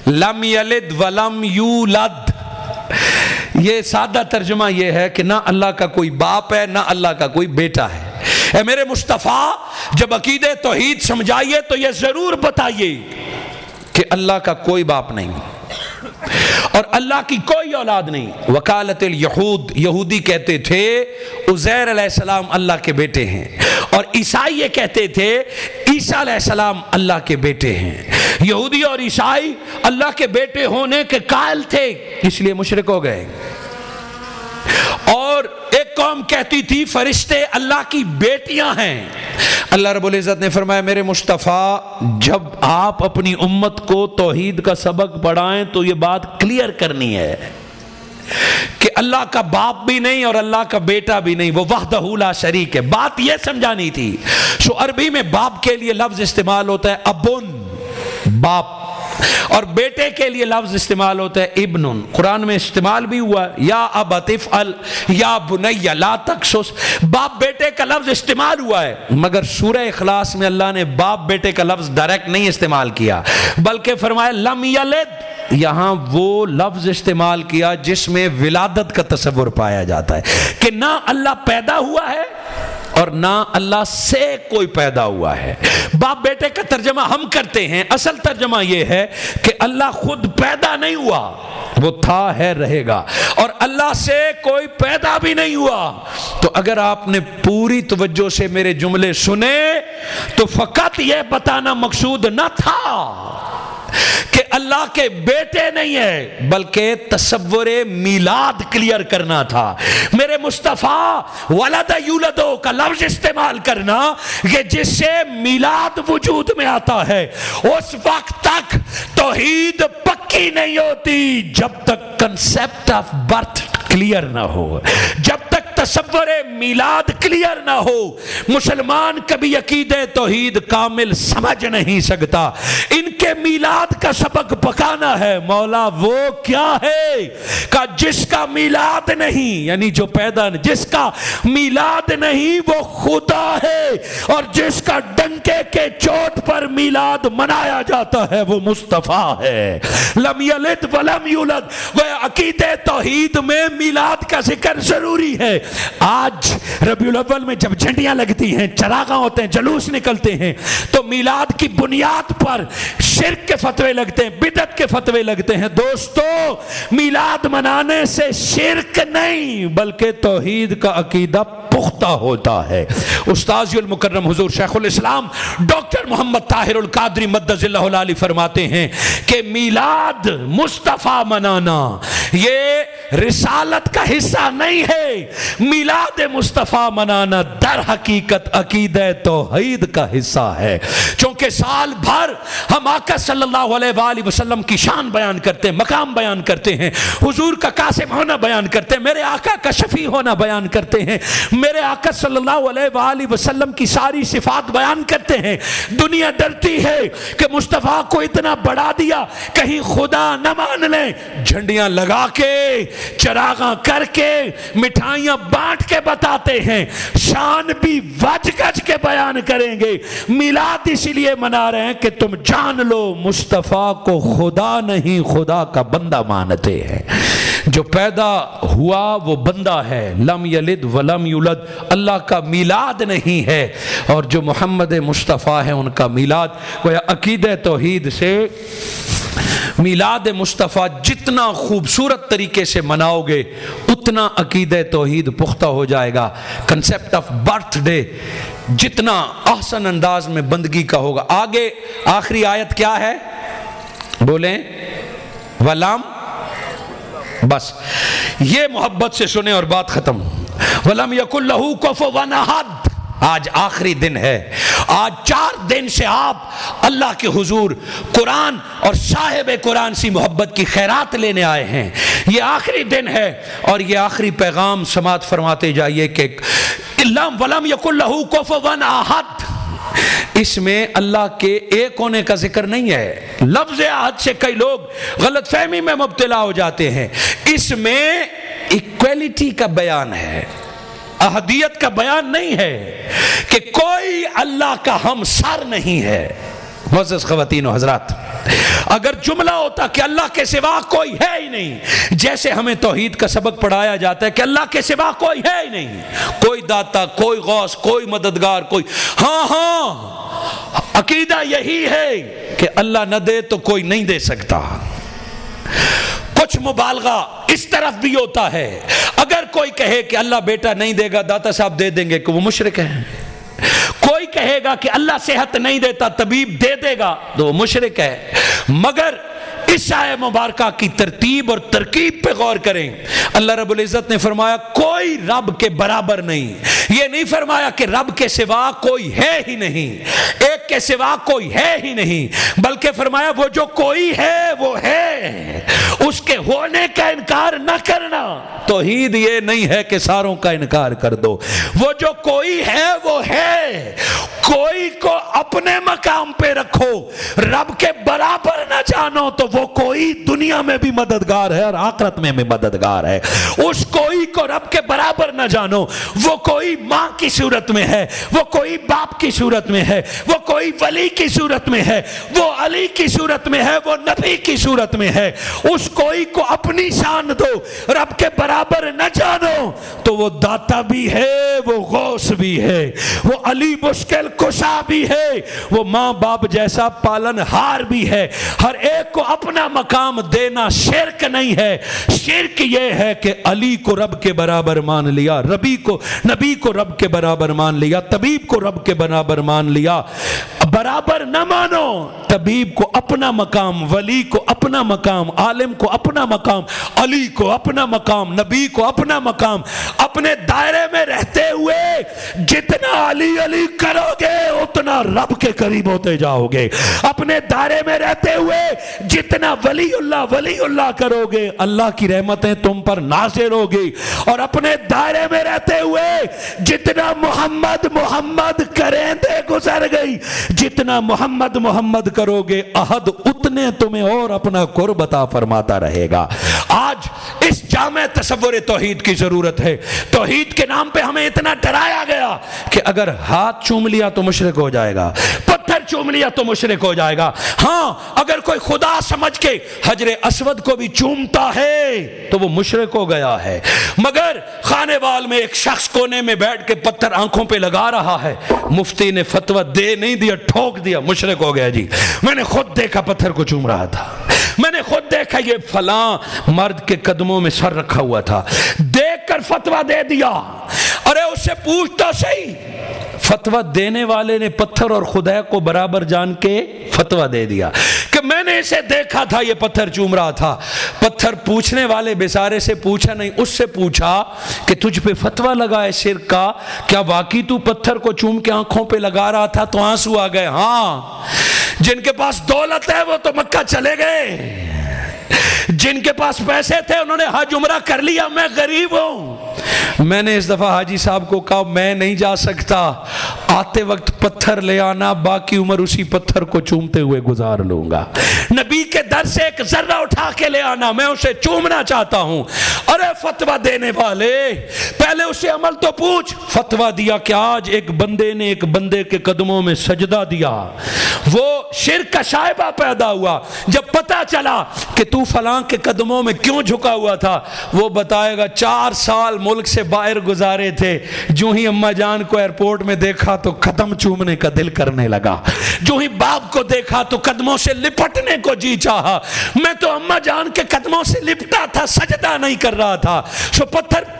لم یلد ولم یولد. یہ سادہ ترجمہ یہ ہے کہ نہ اللہ کا کوئی باپ ہے نہ اللہ کا کوئی بیٹا ہے. اے میرے مصطفیٰ جب عقیدہ توحید سمجھائیے تو یہ ضرور بتائیے کہ اللہ کا کوئی باپ نہیں اور اللہ کی کوئی اولاد نہیں. وکالت الیہود، یہودی کہتے تھے عزیر علیہ السلام اللہ کے بیٹے ہیں، اور عیسائی یہ کہتے تھے عیسیٰ علیہ السلام اللہ کے بیٹے ہیں. یہودی اور عیسائی اللہ کے بیٹے ہونے کے قائل تھے، اس لیے مشرک ہو گئے. اور ایک قوم کہتی تھی فرشتے اللہ کی بیٹیاں ہیں. اللہ رب العزت نے فرمایا میرے مصطفیٰ جب آپ اپنی امت کو توحید کا سبق پڑھائیں تو یہ بات کلیئر کرنی ہے کہ اللہ کا باپ بھی نہیں اور اللہ کا بیٹا بھی نہیں، وہ وحدہ لا شریک ہے. بات یہ سمجھانی تھی. سو عربی میں باپ کے لیے لفظ استعمال ہوتا ہے ابن، باپ، اور بیٹے کے لیے لفظ استعمال ہوتا ہے ابن. قرآن میں استعمال بھی ہوا ہے، یا ابت افعل یا بنی لا تقصص. باپ بیٹے کا لفظ استعمال ہوا ہے، مگر سورہ اخلاص میں اللہ نے باپ بیٹے کا لفظ ڈائریکٹ نہیں استعمال کیا، بلکہ فرمایا لم یلد. یہاں وہ لفظ استعمال کیا جس میں ولادت کا تصور پایا جاتا ہے، کہ نہ اللہ پیدا ہوا ہے اور نہ اللہ سے کوئی پیدا ہوا ہے. باپ بیٹے کا ترجمہ ہم کرتے ہیں، اصل ترجمہ یہ ہے کہ اللہ خود پیدا نہیں ہوا، وہ تھا ہے رہے گا، اور اللہ سے کوئی پیدا بھی نہیں ہوا. تو اگر آپ نے پوری توجہ سے میرے جملے سنے تو فقط یہ بتانا مقصود نہ تھا کہ اللہ کے بیٹے نہیں ہے، بلکہ تصور میلاد کلیئر کرنا تھا. میرے مصطفیٰ ولد یولدو کا لفظ استعمال کرنا کہ جس سے میلاد وجود میں آتا ہے. اس وقت تک توحید پکی نہیں ہوتی جب تک کنسپٹ آف برتھ کلیئر نہ ہو، جب تک تصور میلاد کلیئر نہ ہو. مسلمان کبھی عقیدہ توحید کامل سمجھ نہیں سکتا. ان کے میلاد کا سبق پکانا ہے. مولا وہ کیا ہے کہ جس کا میلاد نہیں، یعنی جو پیدا نہیں، جس کا میلاد نہیں وہ خدا ہے، اور جس کا ڈنکے کے چوٹ پر میلاد منایا جاتا ہے وہ مصطفیٰ ہے. لم یلد ولم یولد. وہ عقیدہ توحید میں میلاد کا ذکر ضروری ہے. آج ربیع الاول میں جب جھنڈیاں لگتی ہیں، چراغاں ہوتے ہیں، جلوس نکلتے ہیں، تو میلاد کی بنیاد پر شرک کے فتوے لگتے ہیں، بدعت کے فتوے لگتے ہیں. دوستو، میلاد منانے سے شرک نہیں بلکہ توحید کا عقیدہ پختہ ہوتا ہے. استاذ المکرم حضور شیخ الاسلام ڈاکٹر محمد طاہر القادری مدظ اللہ العالی فرماتے ہیں کہ میلاد مصطفیٰ منانا یہ رسالت کا حصہ نہیں ہے. میلاد مصطفیٰ منانا در حقیقت عقیدہ توحید کا حصہ ہے. چونکہ سال بھر ہم آقا صلی اللہ علیہ وآلہ وسلم کی شان بیان کرتے ہیں، مقام بیان کرتے ہیں، حضور کا قاسم ہونا بیان کرتے ہیں، میرے آقا کا شفیع ہونا بیان کرتے ہیں، میرے آقا صلی اللہ علیہ وآلہ وسلم کی ساری صفات بیان کرتے ہیں. دنیا ڈرتی ہے کہ مصطفیٰ کو اتنا بڑھا دیا کہیں خدا نہ مان لیں. جھنڈیاں لگا کے، چراغاں کر کے، مٹھائیاں بانٹ کے بتاتے ہیں، شان بھی وج گج کے بیان کریں گے. میلاد اس لیے منا رہے ہیں کہ تم جان لو مصطفیٰ کو خدا نہیں خدا کا بندہ مانتے ہیں. جو پیدا ہوا وہ بندہ ہے، لم یلد ولم یولد. اللہ کا میلاد نہیں ہے، اور جو محمد مصطفیٰ ہے ان کا میلاد. کوئی عقیدہ توحید سے میلاد مصطفیٰ جتنا خوبصورت طریقے سے مناؤ گے اتنا عقیدہ توحید پختہ ہو جائے گا. کنسپٹ آف برتھ ڈے جتنا احسن انداز میں بندگی کا ہوگا. آگے آخری آیت کیا ہے بولیں؟ ولام. بس یہ محبت سے سنیں اور بات ختم. وَلَمْ يَكُنْ لَهُ كُفُوًا أَحَدٌ. آج آخری دن ہے. آج 4 دن سے آپ اللہ کے حضور قرآن اور صاحب قرآن سی محبت کی خیرات لینے آئے ہیں. یہ آخری دن ہے اور یہ آخری پیغام سماعت فرماتے جائیے کہ وَلَمْ يَكُنْ لَهُ كُفُوًا أَحَدٌ. اس میں اللہ کے ایک ہونے کا ذکر نہیں ہے. لفظ احد سے کئی لوگ غلط فہمی میں مبتلا ہو جاتے ہیں. اس میں ایکویلٹی کا بیان ہے، احدیت کا بیان نہیں ہے کہ کوئی اللہ کا ہمسر نہیں ہے. معزز خواتین و حضرات، اگر جملہ ہوتا کہ اللہ کے سوا کوئی ہے ہی نہیں، جیسے ہمیں توحید کا سبق پڑھایا جاتا ہے کہ اللہ کے سوا کوئی ہے ہی نہیں، کوئی داتا، کوئی غوث، کوئی مددگار، کوئی، ہاں عقیدہ یہی ہے کہ اللہ نہ دے تو کوئی نہیں دے سکتا. کچھ مبالغہ اس طرف بھی ہوتا ہے. اگر کوئی کہے کہ اللہ بیٹا نہیں دے گا داتا صاحب دے دیں گے کہ وہ مشرک ہے. کوئی کہے گا کہ اللہ صحت نہیں دیتا طبیب دے دے گا تو وہ مشرک ہے. مگر اس آیہ مبارکہ کی ترتیب اور ترکیب پہ غور کریں. اللہ رب العزت نے فرمایا کوئی رب کے برابر نہیں. یہ نہیں فرمایا کہ رب کے سوا کوئی ہے ہی نہیں، ایک کے سوا کوئی ہے ہی نہیں، بلکہ فرمایا وہ جو کوئی ہے وہ ہے، اس کے ہونے کا انکار نہ کرنا۔ توحید یہ نہیں ہے کہ ساروں کا انکار کر دو، وہ جو کوئی ہے وہ ہے، کوئی کو اپنے مقام پہ رکھو، رب کے برابر نہ جانو تو وہ کوئی دنیا میں بھی مددگار ہے اور آخرت میں بھی مددگار ہے۔ اس کوئی کو رب کے برابر نہ جانو، وہ کوئی ماں کی صورت میں ہے، وہ کوئی باپ کی صورت میں ہے، وہ کوئی ولی کی صورت میں ہے، وہ علی کی صورت میں ہے، وہ نبی کی صورت میں ہے۔ اس کوئی کو اپنی شان دو، رب کے برابر نہ جانو تو وہ داتا بھی ہے، وہ غوث بھی ہے، وہ علی مشکل کشا بھی ہے، وہ ماں باپ جیسا پالن ہار بھی ہے۔ ہر ایک کو اپنا مقام دینا شرک نہیں ہے، شرک یہ ہے کہ علی کو رب کے برابر مان لیا، نبی کو رب کے برابر مان لیا، طبیب کو رب کے برابر مان لیا۔ برابر نہ مانو، طبیب کو اپنا مقام، ولی کو اپنا مقام، عالم کو اپنا مقام، علی کو اپنا مقام، نبی کو اپنا مقام۔ اپنے دائرے میں رہتے ہوئے جتنا علی علی کرو گے اتنا رب کے قریب ہوتے جاؤ گے۔ اپنے دائرے میں رہتے ہوئے جتنا ولی اللہ کرو گے اللہ کی رحمتیں تم پر نازل ہوگی، اور اپنے دائرے میں رہتے ہوئے جتنا محمد کریں دے گزر گئی، جتنا محمد کرو گے احد اتنے تمہیں اور اپنا قرب عطا فرماتا رہے گا۔ آج اس جامع تصور توحید کی ضرورت ہے۔ توحید کے نام پہ ہمیں اتنا ڈرایا گیا کہ اگر ہاتھ چوم لیا تو مشرک ہو جائے گا، پتھر چوم لیا تو مشرک ہو جائے گا۔ ہاں اگر کوئی خدا سمجھ کے حجر اسود کو بھی چومتا ہے تو وہ مشرک ہو گیا ہے۔ مگر خانے وال میں ایک شخص کونے میں بیٹھ کے پتھر آنکھوں پہ لگا رہا ہے، مفتی نے فتویٰ دے نہیں دیا، ٹھوک دیا، مشرک ہو گیا جی۔ میں نے خود دیکھا پتھر کو چوم رہا تھا، میں نے خود دیکھا یہ فلاں مرد کے قدموں میں سر رکھا ہوا تھا، دیکھ کر فتویٰ دے دیا۔ ارے اس سے پوچھتا صحیح، فتویٰ دینے والے نے پتھر اور خدا کو برابر جان کے فتویٰ دے دیا کہ میں نے اسے دیکھا تھا یہ پتھر چوم رہا تھا۔ پتھر پوچھنے والے بیچارے سے پوچھا نہیں، اس سے پوچھا کہ تجھ پہ فتویٰ لگا ہے شرک کا، کیا واقعی تو پتھر کو چوم کے آنکھوں پہ لگا رہا تھا؟ تو آنسو آ گئے۔ ہاں، جن کے پاس دولت ہے وہ تو مکہ چلے گئے، جن کے پاس پیسے تھے انہوں نے حج عمرہ کر لیا، میں غریب ہوں۔ میں نے اس دفعہ حاجی صاحب کو کہا میں نہیں جا سکتا، آتے وقت پتھر لے آنا، باقی عمر اسی پتھر کو چومتے ہوئے گزار لوں گا۔ نبی کے در سے ایک ذرہ اٹھا کے لے آنا، میں اسے چومنا چاہتا ہوں۔ ارے فتویٰ دینے والے، پہلے اسے عمل تو پوچھ۔ فتویٰ دیا کہ آج ایک بندے نے ایک بندے کے قدموں میں سجدہ دیا، وہ شرک کا شائبہ پیدا ہوا۔ جب پتہ چلا کہ تو فلاں کے قدموں میں کیوں جھکا ہوا تھا، وہ بتائے گا 4 سال ملک سے باہر گزارے تھے، جو ہی اماں جان کو ایئرپورٹ میں دیکھا تو قدم چومنے کا دل کرنے لگا، جو ہی باپ کو دیکھا تو قدموں سے لپٹنے کو جی چاہا۔ میں تو اماں جان کے قدموں سے لپٹا تھا، سجدہ نہیں کر رہا تھا۔ سو پتھر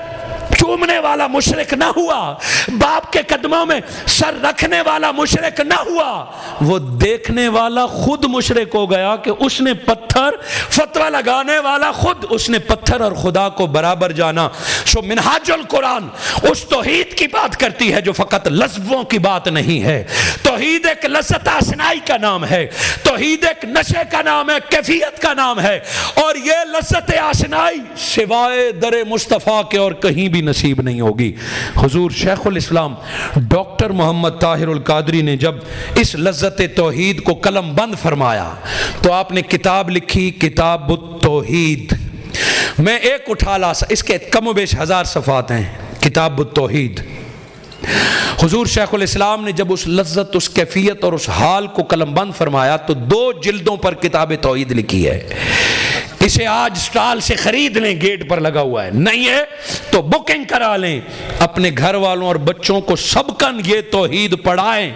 چومنے والا مشرک نہ ہوا، باپ کے قدموں میں سر رکھنے والا مشرک نہ ہوا، وہ دیکھنے والا خود مشرک ہو گیا کہ اس نے پتھر، فتویٰ لگانے والا خود اس نے پتھر اور خدا کو برابر جانا۔ سو منہاج القرآن اس توحید کی بات کرتی ہے جو فقط لفظوں کی بات نہیں ہے۔ توحید ایک لذت آشنائی کا نام ہے، توحید ایک نشے کا نام ہے، کیفیت کا نام ہے، اور یہ لذت آشنائی سوائے در مصطفیٰ کے اور کہیں بھی نصیب نہیں ہوگی۔ حضور شیخ الاسلام ڈاکٹر محمد طاہر القادری نے جب اس لذت توحید کو قلم بند فرمایا تو آپ نے کتاب لکھی، کتاب التوحید۔ میں ایک اٹھا لا، اس کے کم و بیش 1000 صفحات ہیں، کتاب التوحید۔ حضور شیخ الاسلام نے جب اس لذت، اس کیفیت اور اس حال کو قلم بند فرمایا تو 2 جلدوں پر کتاب توحید لکھی ہے۔ اسے آج سٹال سے خرید لیں، گیٹ پر لگا ہوا ہے، نہیں ہے تو بکنگ کرا لیں، اپنے گھر والوں اور بچوں کو سبقاً یہ توحید پڑھائیں۔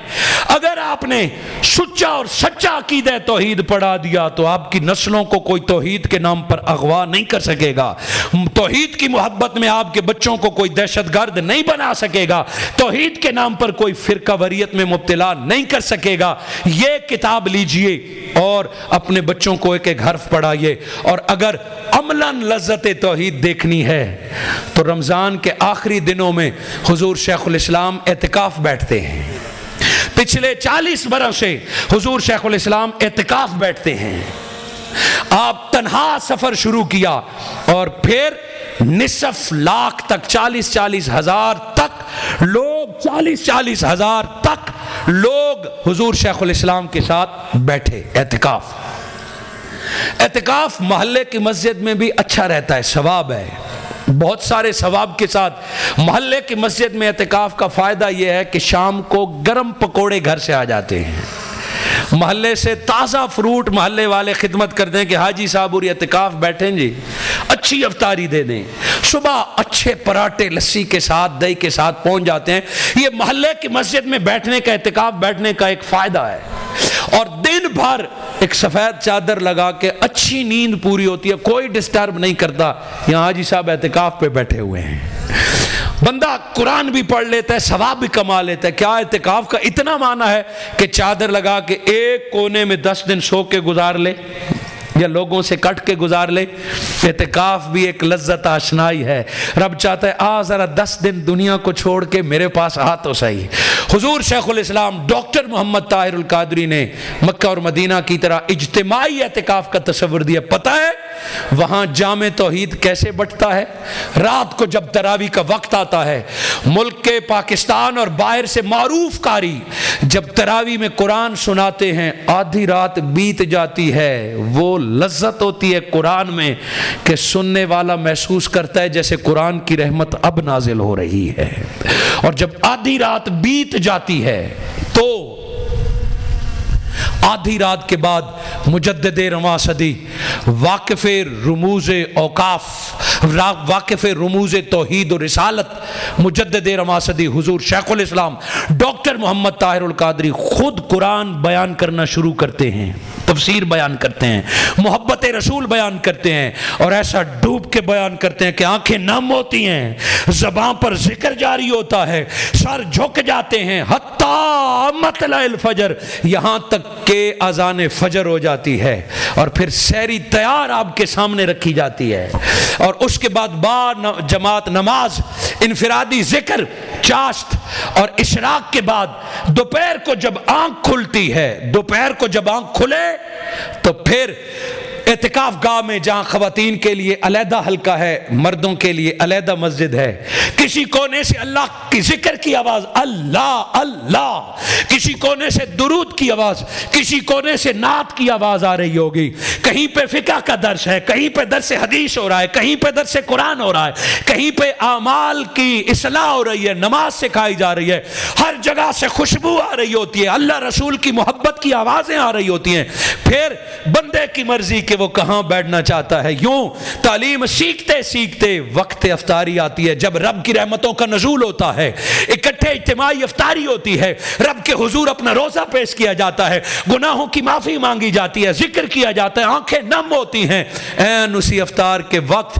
اگر آپ نے سچا اور سچا عقیدہ توحید پڑھا دیا تو آپ کی نسلوں کو کوئی توحید کے نام پر اغوا نہیں کر سکے گا، توحید کی محبت میں آپ کے بچوں کو کوئی دہشت گرد نہیں بنا سکے گا، توحید کے نام پر کوئی فرقہ واریت میں مبتلا نہیں کر سکے گا۔ یہ کتاب لیجئے اور اپنے بچوں کو ایک ایک حرف پڑھائیے، اور اگر عملاً لذت توحید دیکھنی ہے تو رمضان کے آخری دنوں میں حضور شیخ الاسلام اعتکاف بیٹھتے ہیں۔ پچھلے 40 برس سے حضور شیخ الاسلام اعتکاف بیٹھتے ہیں، آپ تنہا سفر شروع کیا اور پھر نصف لاکھ تک 40,000 تک لوگ 40,000 تک لوگ حضور شیخ الاسلام کے ساتھ بیٹھے. اعتکاف محلے کی مسجد میں بھی اچھا رہتا ہے، ثواب ہے، بہت سارے ثواب کے ساتھ. محلے کی مسجد میں اعتکاف کا فائدہ یہ ہے کہ شام کو گرم پکوڑے گھر سے آ جاتے ہیں، محلے سے تازہ فروٹ محلے والے خدمت کرتے ہیں کہ حاجی صاحب اور اعتکاف بیٹھیں جی، اچھی افطاری دے دیں. صبح اچھے پراٹھے لسی کے ساتھ دہی کے ساتھ پہنچ جاتے ہیں. یہ محلے کی مسجد میں بیٹھنے کا، اعتکاف بیٹھنے کا ایک فائدہ ہے. اور دن بھر ایک سفید چادر لگا کے اچھی نیند پوری ہوتی ہے، کوئی ڈسٹرب نہیں کرتا. یہاں حاجی صاحب اعتکاف پہ بیٹھے ہوئے ہیں، بندہ قرآن بھی پڑھ لیتا ہے، ثواب بھی کما لیتا ہے. کیا اعتکاف کا اتنا معنی ہے کہ چادر لگا کے ایک کونے میں 10 دن سو کے گزار لے یا لوگوں سے کٹ کے گزار لے؟ اعتکاف بھی ایک لذت آشنائی ہے. رب چاہتا ہے آ ذرا 10 دن دنیا کو چھوڑ کے میرے پاس آ تو صحیح. حضور شیخ الاسلام ڈاکٹر محمد طاہر القادری نے مکہ اور مدینہ کی طرح اجتماعی اعتکاف کا تصور دیا. پتہ ہے وہاں جامع توحید کیسے بٹتا ہے؟ رات کو جب تراویح کا وقت آتا ہے، ملک کے پاکستان اور باہر سے معروف قاری جب تراویح میں قرآن سناتے ہیں، آدھی رات بیت جاتی ہے. وہ لذت ہوتی ہے قرآن میں کہ سننے والا محسوس کرتا ہے جیسے قرآن کی رحمت اب نازل ہو رہی ہے. اور جب آدھی رات بیت جاتی ہے تو آدھی رات کے بعد مجدد رواں صدی، واقف رموز اوقاف، واقف رموز توحید و رسالت، مجدد رواں صدی حضور شیخ الاسلام ڈاکٹر محمد طاہر القادری خود قرآن بیان کرنا شروع کرتے ہیں، تفسیر بیان کرتے ہیں، محبت رسول بیان کرتے ہیں، اور ایسا ڈوب کے بیان کرتے ہیں کہ آنکھیں نم ہوتی ہیں، زبان پر ذکر جاری ہوتا ہے، سر جھک جاتے ہیں، حتیٰ مطلع الفجر، یہاں تک کہ اذان فجر ہو جاتی ہے. اور پھر سحری تیار آپ کے سامنے رکھی جاتی ہے. اور اس کے بعد با جماعت نماز، انفرادی ذکر، چاشت، اور اشراق کے بعد دوپہر کو جب آنکھ کھلتی ہے، دوپہر کو جب آنکھ کھلے تو پھر اعتکاف گاہ میں جہاں خواتین کے لیے علیحدہ حلقہ ہے، مردوں کے لیے علیحدہ مسجد ہے، کسی کونے سے اللہ کی ذکر کی آواز اللہ اللہ، کسی کونے سے درود کی آواز، کسی کونے سے نعت کی آواز آ رہی ہوگی. کہیں پہ فقہ کا درس ہے، کہیں پہ درس حدیث ہو رہا ہے، کہیں پہ درس قرآن ہو رہا ہے، کہیں پہ اعمال کی اصلاح ہو رہی ہے، نماز سکھائی جا رہی ہے. ہر جگہ سے خوشبو آ رہی ہوتی ہے، اللہ رسول کی محبت کی آوازیں آ رہی ہوتی ہیں. پھر بندے کی مرضی کہ وہ کہاں بیٹھنا چاہتا ہے. یوں تعلیم سیکھتے سیکھتے وقت افطاری آتی ہے، جب رب کی رحمتوں کا نزول ہوتا ہے، اکٹھے اجتماعی افطاری ہوتی ہے، رب کے حضور اپنا روزہ پیش کیا جاتا ہے، گناہوں کی معافی مانگی جاتی ہے، ذکر کیا جاتا ہے، آنکھیں نم ہوتی ہیں. این اسی افطار کے وقت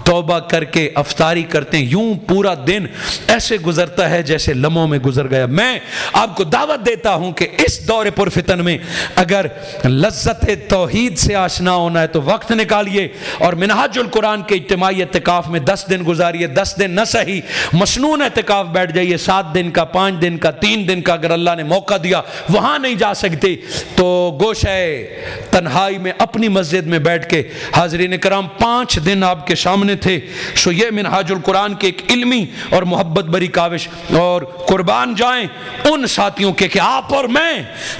توبہ کر کے افطاری کرتے ہیں. یوں پورا دن ایسے گزرتا ہے جیسے لمحوں میں گزر گیا. میں آپ کو دعوت دیتا ہوں کہ اس دور پرفتن میں اگر لذت توحید سے آشنا ہونا ہے تو وقت نکالیے اور منہاج القرآن کے اجتماعی اعتکاف میں 10 دن گزاریے. 10 دن نہ صحیح، مسنون اعتکاف بیٹھ جائیے، 7 دن کا، 5 دن کا، 3 دن کا. اگر اللہ نے موقع دیا وہاں نہیں جا سکتے تو گوشہ تنہائی میں اپنی مسجد میں بیٹھ کے. حاضرین کرام 5 دن آپ کے سامنے تھے. سو یہ منہاج القرآن کے ایک علمی اور محبت بری کاوش. اور قربان جائیں ان ساتھیوں کے کہ آپ اور میں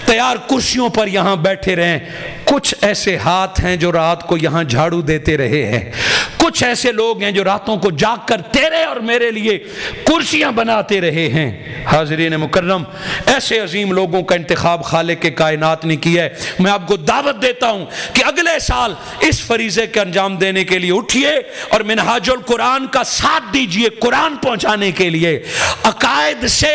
تیار کرسیوں پر یہاں بیٹھے رہیں. کچھ ایسے ہاتھ ہیں جو رات کو یہاں جھاڑو دیتے رہے ہیں، کچھ ایسے لوگ ہیں جو راتوں کو جاگ کر تیرے اور میرے لیے کرسیاں بناتے رہے ہیں. حاضرین مکرم، ایسے عظیم لوگوں کا انتخاب خالق کائنات نے کیا ہے. میں آپ کو دعوت دیتا ہوں کہ اگلے سال اس فریضے کے انجام دینے کے لیے اٹھیے اور منہاج القرآن کا ساتھ دیجئے. قرآن پہنچانے کے لیے عقائد سے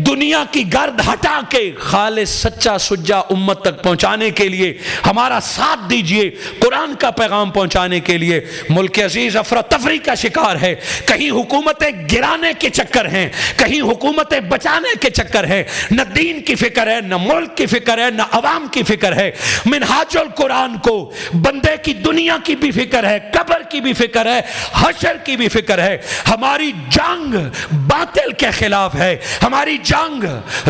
دنیا کی گرد ہٹا کے خالص سچا سجا امت تک پہنچانے کے لیے ہمارا ساتھ دیجئے. قرآن کا پیغام پہنچانے کے لیے ملک عزیز افراتفری کا شکار ہے، کہیں حکومتیں گرانے کے چکر ہیں، کہیں حکومتیں بچانے کے چکر ہیں، نہ دین کی فکر ہے، نہ ملک کی فکر ہے، نہ عوام کی فکر ہے۔ منہاج القرآن کو بندے کی دنیا کی بھی فکر ہے، قبر کی بھی فکر ہے، حشر کی بھی فکر ہے۔ ہماری جنگ باطل کے خلاف ہے، ہماری جنگ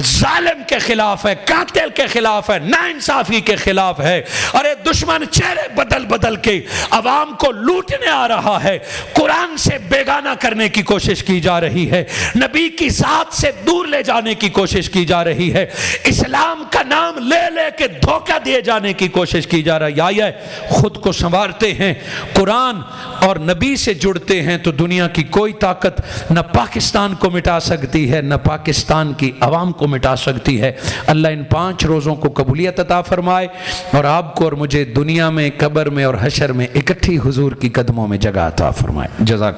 ظالم کے خلاف ہے، قاتل کے خلاف ہے، ناانصافی کے خلاف ہے۔ ارے دشمن چہرے بدل بدل کے عوام کو لوٹنے آ رہا ہے، قرآن سے بیگانہ کرنے کی کوشش کی جا رہی ہے، نبی کی ذات سے دور لے جانے کی کوشش کی جا رہی ہے، اسلام کا نام لے لے کے دھوکہ دیے جانے کی کوشش کی جا رہی ہے۔ خود کو سنوارتے ہیں، قرآن اور نبی سے جڑتے ہیں تو دنیا کی کوئی طاقت نہ پاکستان کو مٹا سکتی ہے، نہ پاکستان کی عوام کو مٹا سکتی ہے۔ اللہ ان 5 روزوں کو قبولیت عطا فرمائے اور آپ کو اور مجھے دنیا میں، قبر میں اور حشر میں اکٹھی حضور کی قدموں میں جگہ عطا فرمائے۔ جزاک